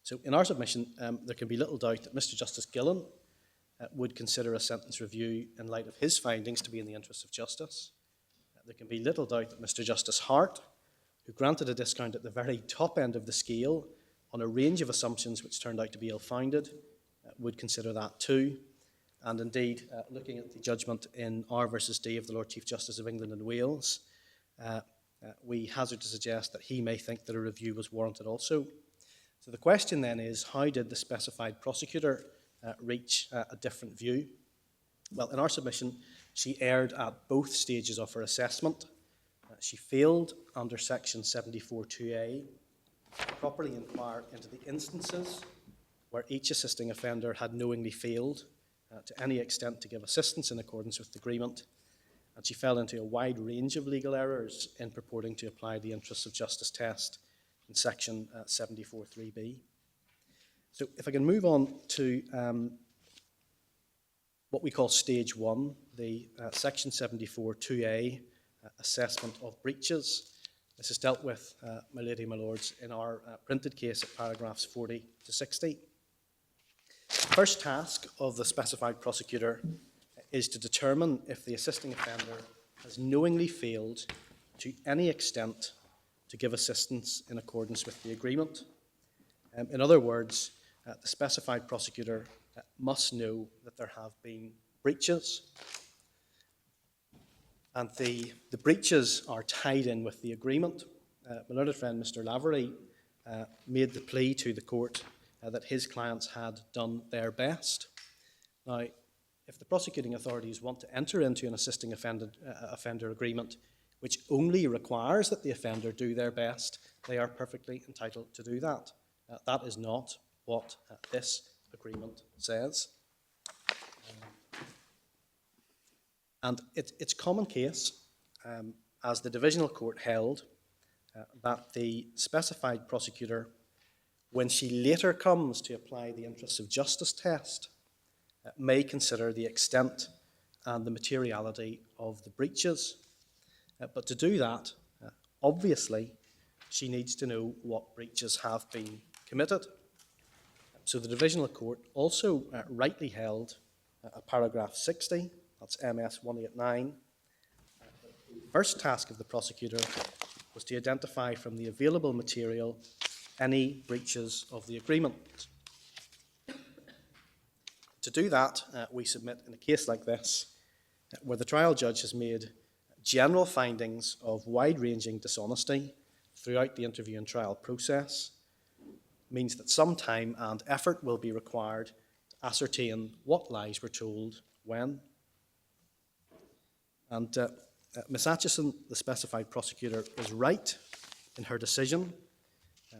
[SPEAKER 9] So in our submission, there can be little doubt that Mr. Justice Gillen would consider a sentence review in light of his findings to be in the interests of justice. There can be little doubt that Mr. Justice Hart, who granted a discount at the very top end of the scale on a range of assumptions which turned out to be ill-founded, would consider that too. And indeed, looking at the judgment in R versus D of the Lord Chief Justice of England and Wales, we hazard to suggest that he may think that a review was warranted also. So the question then is, how did the specified prosecutor reach a different view? Well, in our submission, she erred at both stages of her assessment. She failed under section 74(2)A to properly inquire into the instances where each assisting offender had knowingly failed to any extent to give assistance in accordance with the agreement, and she fell into a wide range of legal errors in purporting to apply the interests of justice test in section 74(3)B. So if I can move on to what we call stage one, the section 74(2)A assessment of breaches. This is dealt with, my lady, my lords, in our printed case at paragraphs 40 to 60. The first task of the specified prosecutor is to determine if the assisting offender has knowingly failed to any extent to give assistance in accordance with the agreement. In other words, the specified prosecutor must know that there have been breaches, and the breaches are tied in with the agreement. My learned friend Mr. Lavery made the plea to the court that his clients had done their best. Now, if the prosecuting authorities want to enter into an assisting offender agreement which only requires that the offender do their best, they are perfectly entitled to do that. That is not what this agreement says. And it's common case, as the divisional court held, that the specified prosecutor, when she later comes to apply the interests of justice test, may consider the extent and the materiality of the breaches. But to do that, obviously, she needs to know what breaches have been committed. So the divisional court also rightly held paragraph 60, that's MS 189. The first task of the prosecutor was to identify from the available material any breaches of the agreement. To do that, we submit in a case like this, where the trial judge has made general findings of wide-ranging dishonesty throughout the interview and trial process, means that some time and effort will be required to ascertain what lies were told when. And Ms. Atchison, the specified prosecutor, is right in her decision.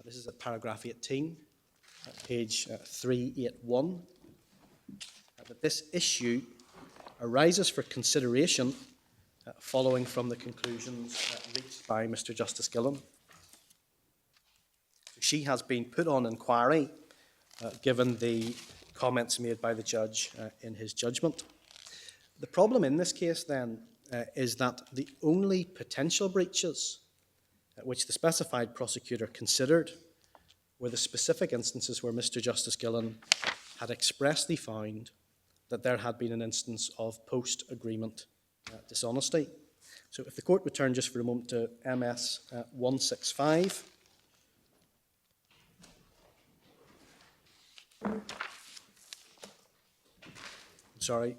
[SPEAKER 9] This is at paragraph 18, page 381, that this issue arises for consideration following from the conclusions reached by Mr. Justice Gillen. She has been put on inquiry given the comments made by the judge in his judgment. The problem in this case then is that the only potential breaches which the specified prosecutor considered were the specific instances where Mr. Justice Gillen had expressly found that there had been an instance of post-agreement dishonesty. So if the court would turn just for a moment to MS 165. Sorry,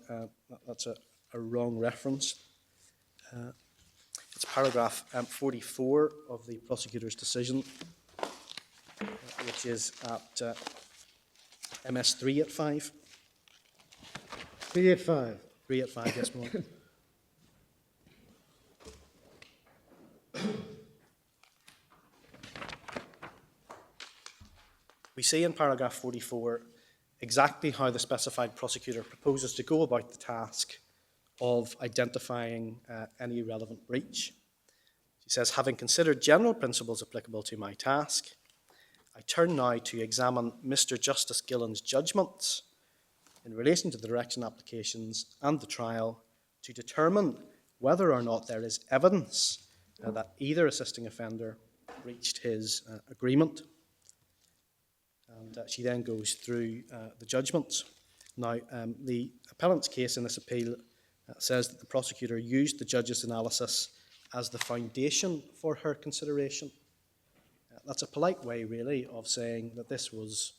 [SPEAKER 9] that's a wrong reference. It's paragraph 44 of the prosecutor's decision, which is at MS 385.
[SPEAKER 5] 385.
[SPEAKER 9] 385, yes, my lord. We see in paragraph 44 exactly how the specified prosecutor proposes to go about the task of identifying any relevant breach. She says, having considered general principles applicable to my task, I turn now to examine Mr. Justice Gillen's judgments in relation to the direction applications and the trial to determine whether or not there is evidence that either assisting offender breached his agreement. And she then goes through the judgments. Now, the appellant's case in this appeal says that the prosecutor used the judge's analysis as the foundation for her consideration. That's a polite way, really, of saying that this was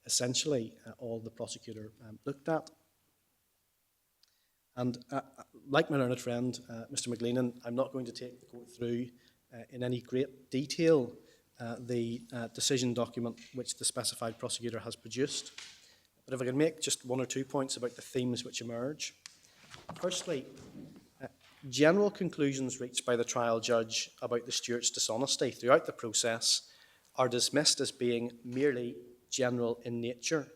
[SPEAKER 9] essentially all the prosecutor looked at. And like my learned friend, Mr. McGleenan, I'm not going to take the court through in any great detail the decision document which the specified prosecutor has produced. But if I can make just one or two points about the themes which emerge. Firstly, general conclusions reached by the trial judge about the steward's dishonesty throughout the process are dismissed as being merely general in nature.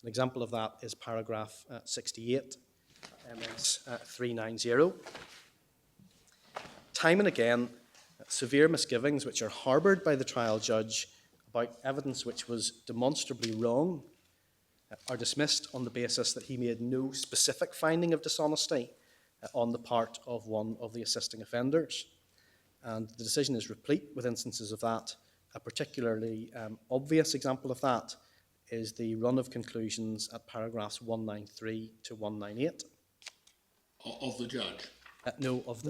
[SPEAKER 9] An example of that is paragraph 68, MS 390. Time and again, severe misgivings which are harboured by the trial judge about evidence which was demonstrably wrong are dismissed on the basis that he made no specific finding of dishonesty on the part of one of the assisting offenders. And the decision is replete with instances of that. A particularly obvious example of that is the run of conclusions at paragraphs 193 to 198.
[SPEAKER 4] Of the judge?
[SPEAKER 9] No, of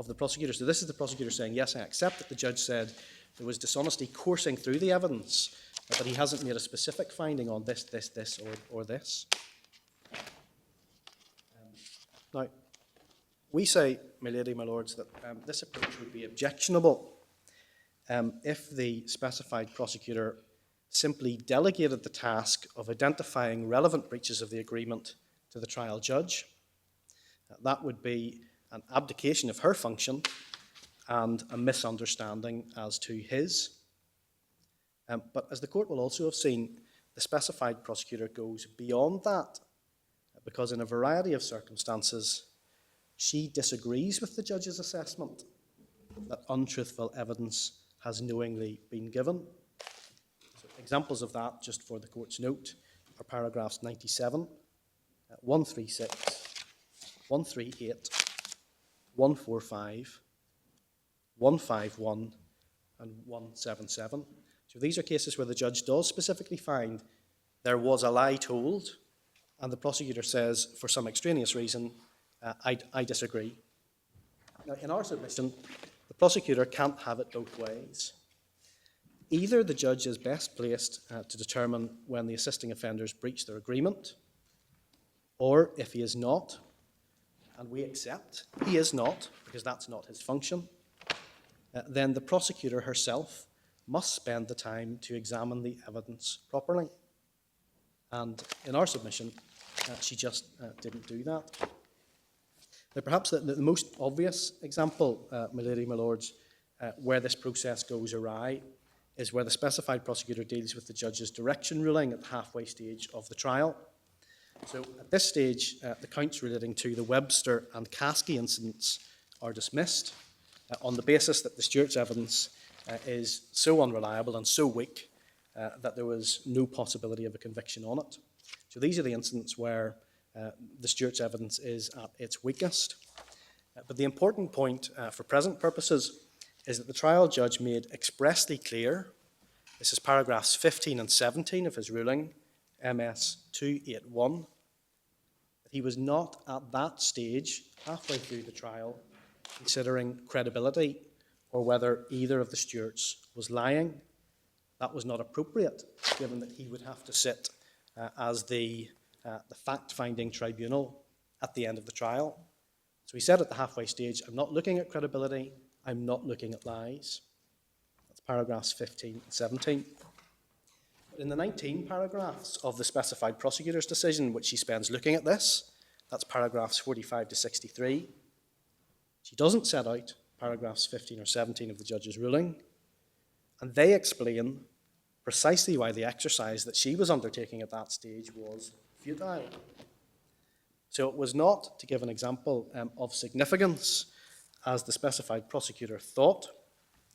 [SPEAKER 9] the prosecutor. So this is the prosecutor saying, yes, I accept that the judge said there was dishonesty coursing through the evidence, but he hasn't made a specific finding on this, or this. Now, we say, my lady, my lords, that this approach would be objectionable if the specified prosecutor simply delegated the task of identifying relevant breaches of the agreement to the trial judge. That would be an abdication of her function and a misunderstanding as to his. But as the court will also have seen, the specified prosecutor goes beyond that because in a variety of circumstances, she disagrees with the judge's assessment that untruthful evidence has knowingly been given. So examples of that, just for the court's note, are paragraphs 97, 136, 138, 145, 151, and 177. So these are cases where the judge does specifically find there was a lie told, and the prosecutor says, for some extraneous reason, I disagree. Now, in our submission, the prosecutor can't have it both ways. Either the judge is best placed to determine when the assisting offenders breach their agreement, or if he is not, and we accept he is not, because that's not his function, then the prosecutor herself must spend the time to examine the evidence properly. And in our submission, she just didn't do that. Now, perhaps the most obvious example, my lady, my lords, where this process goes awry is where the specified prosecutor deals with the judge's direction ruling at the halfway stage of the trial. So at this stage, the counts relating to the Webster and Caskey incidents are dismissed on the basis that the Stewart's evidence is so unreliable and so weak that there was no possibility of a conviction on it. So these are the incidents where the Stewart's evidence is at its weakest. But the important point for present purposes is that the trial judge made expressly clear, this is paragraphs 15 and 17 of his ruling, MS 281, that he was not at that stage, halfway through the trial, considering credibility or whether either of the Stewarts was lying. That was not appropriate, given that he would have to sit as the fact-finding tribunal at the end of the trial. So he said at the halfway stage, I'm not looking at credibility, I'm not looking at lies. That's paragraphs 15 and 17. But in the 19 paragraphs of the specified prosecutor's decision, which she spends looking at this, that's paragraphs 45 to 63, she doesn't set out paragraphs 15 or 17 of the judge's ruling, and they explain precisely why the exercise that she was undertaking at that stage was futile. So it was not, to give an example of significance, as the specified prosecutor thought,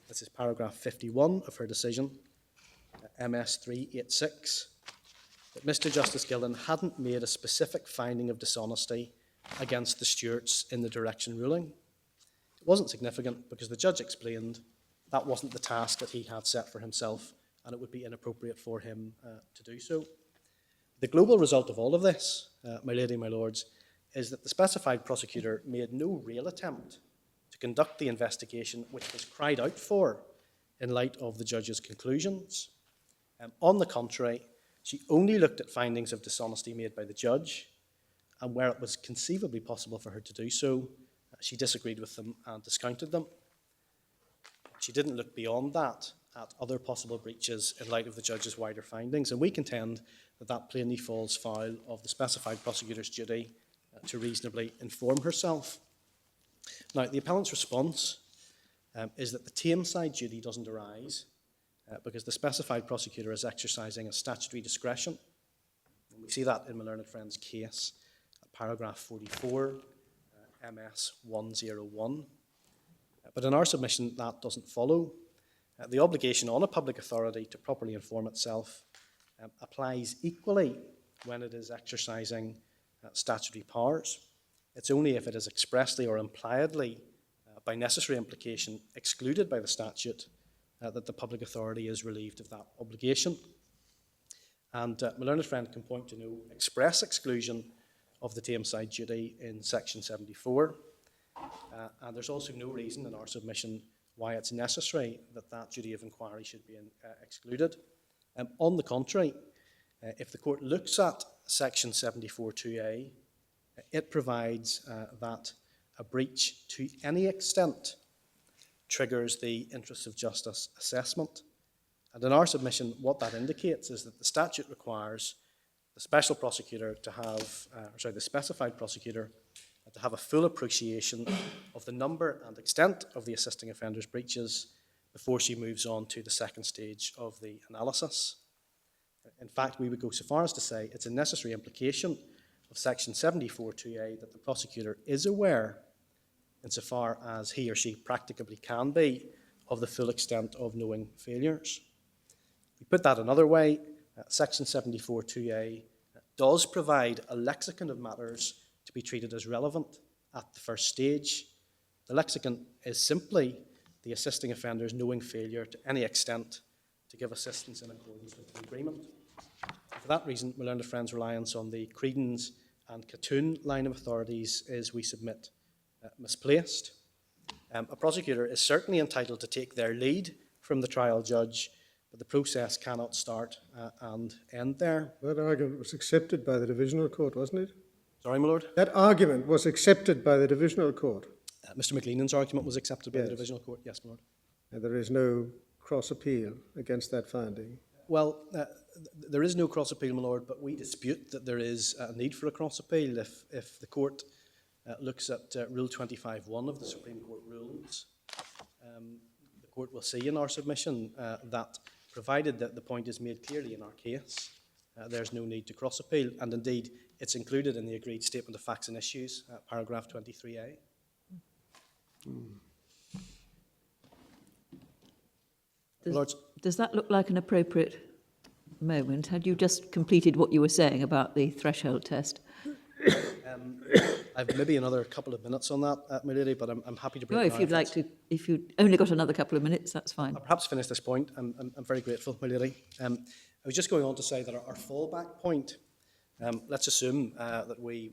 [SPEAKER 9] this is paragraph 51 of her decision, MS 386, that Mr. Justice Gillen hadn't made a specific finding of dishonesty against the Stewarts in the direction ruling. It wasn't significant because the judge explained that wasn't the task that he had set for himself, and it would be inappropriate for him to do so. The global result of all of this, my lady, my lords, is that the specified prosecutor made no real attempt to conduct the investigation which was cried out for in light of the judge's conclusions. On the contrary, she only looked at findings of dishonesty made by the judge, and where it was conceivably possible for her to do so, she disagreed with them and discounted them. She didn't look beyond that at other possible breaches in light of the judge's wider findings, and we contend that that plainly falls foul of the specified prosecutor's duty to reasonably inform herself. Now, the appellant's response is that the Tameside duty doesn't arise because the specified prosecutor is exercising a statutory discretion. And we see that in my learned friend's case, paragraph 44, MS 101. But in our submission, that doesn't follow. The obligation on a public authority to properly inform itself applies equally when it is exercising statutory powers. It's only if it is expressly or impliedly, by necessary implication, excluded by the statute that the public authority is relieved of that obligation. And my learned friend can point to no express exclusion of the Tameside duty in section 74. And there's also no reason in our submission why it's necessary that that duty of inquiry should be excluded. On the contrary, if the court looks at section 74.2a, it provides that a breach to any extent triggers the interests of justice assessment. And in our submission, what that indicates is that the statute requires the special prosecutor to have, the specified prosecutor to have a full appreciation of the number and extent of the assisting offender's breaches before she moves on to the second stage of the analysis. In fact, we would go so far as to say it's a necessary implication of of section 74.2a that the prosecutor is aware, insofar as he or she practicably can be, of the full extent of knowing failures. We put that another way, section 74.2a does provide a lexicon of matters to be treated as relevant at the first stage. The lexicon is simply the assisting offender's knowing failure to any extent to give assistance in accordance with the agreement. For that reason, my learned friend's reliance on the Creedons and Catoon line of authorities is, we submit, misplaced. A prosecutor is certainly entitled to take their lead from the trial judge, but the process cannot start and end there.
[SPEAKER 5] That argument was accepted by the Divisional Court, wasn't it?
[SPEAKER 9] Sorry, my lord?
[SPEAKER 5] That argument was accepted by the Divisional Court.
[SPEAKER 9] Mr. McLeanan's argument was accepted by the Divisional Court. Yes, my lord.
[SPEAKER 5] And there is no cross-appeal against that finding.
[SPEAKER 9] Well, there is no cross-appeal, my lord, but we dispute that there is a need for a cross-appeal if the court looks at Rule 25.1 of the Supreme Court rules. The court will see in our submission that, provided that the point is made clearly in our case, there's no need to cross-appeal, and indeed it's included in the agreed statement of facts and issues, paragraph 23a.
[SPEAKER 3] Does that look like an appropriate moment? Had you just completed what you were saying about the threshold test?
[SPEAKER 9] I've maybe another couple of minutes on that, my lady, but I'm happy to break
[SPEAKER 3] No, if you'd like to, if you've only got another couple of minutes, that's fine.
[SPEAKER 9] I'll perhaps finish this point. I'm very grateful, my lady. I was just going on to say that our fallback point, let's assume that we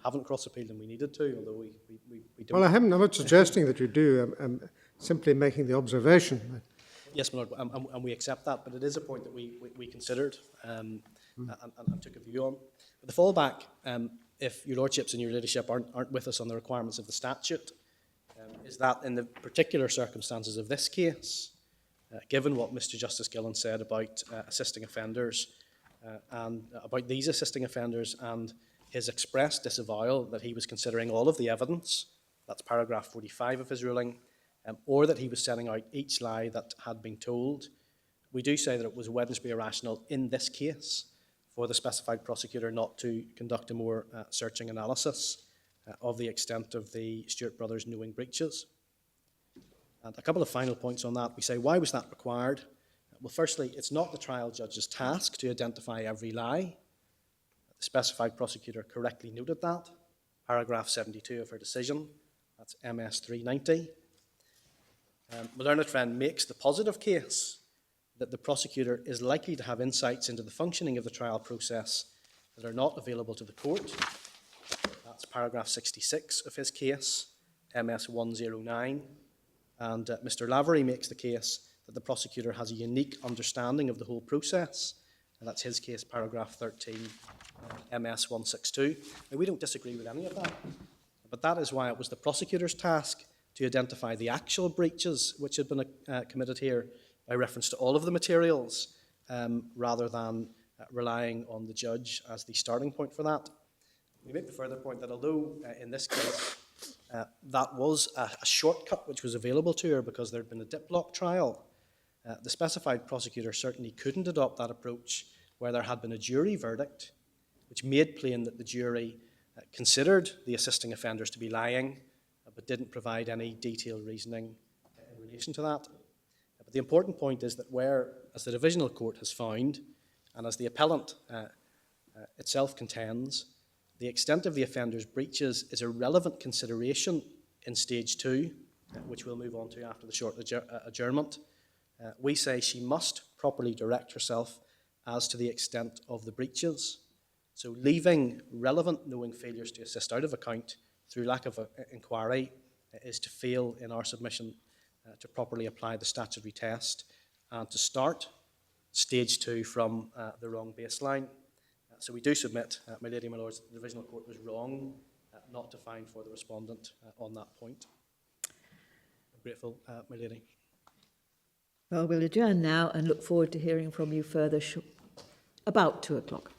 [SPEAKER 9] haven't cross-appealed and we needed to, although we don't.
[SPEAKER 5] Well, I'm not suggesting that you do. I'm simply making the observation.
[SPEAKER 9] Yes, my lord, and we accept that, but it is a point that we considered and took a view on. But the fallback, if your lordships and your ladyship aren't with us on the requirements of the statute, is that in the particular circumstances of this case, given what Mr. Justice Gillen said about assisting offenders and about these assisting offenders and his express disavowal that he was considering all of the evidence, that's paragraph 45 of his ruling, or that he was setting out each lie that had been told, we do say that it was Wednesbury irrational in this case for the specified prosecutor not to conduct a more searching analysis of the extent of the Stewart brothers' knowing breaches. And a couple of final points on that. We say, why was that required? Well, firstly, it's not the trial judge's task to identify every lie. The specified prosecutor correctly noted that. Paragraph 72 of her decision, that's MS 390. My learned friend makes the positive case that the prosecutor is likely to have insights into the functioning of the trial process that are not available to the court. That's paragraph 66 of his case, MS 109. And Mr. Lavery makes the case that the prosecutor has a unique understanding of the whole process, and that's his case, paragraph 13, MS 162. Now, we don't disagree with any of that, but that is why it was the prosecutor's task to identify the actual breaches which had been committed here by reference to all of the materials, rather than relying on the judge as the starting point for that. We make the further point that although in this case that was a shortcut which was available to her because there had been a diplock trial, the specified prosecutor certainly couldn't adopt that approach where there had been a jury verdict which made plain that the jury considered the assisting offenders to be lying, but didn't provide any detailed reasoning in relation to that. But the important point is that where, as the Divisional Court has found, and as the appellant itself contends, the extent of the offender's breaches is a relevant consideration in stage 2, which we'll move on to after the short adjournment. We say she must properly direct herself as to the extent of the breaches. So leaving relevant knowing failures to assist out of account through lack of inquiry is to fail in our submission to properly apply the statutory test and to start stage 2 from the wrong baseline. So we do submit, my lady, my lords, the Divisional Court was wrong not to find for the respondent on that point. I'm grateful, my lady.
[SPEAKER 3] Well, we'll adjourn now and look forward to hearing from you further about 2 o'clock.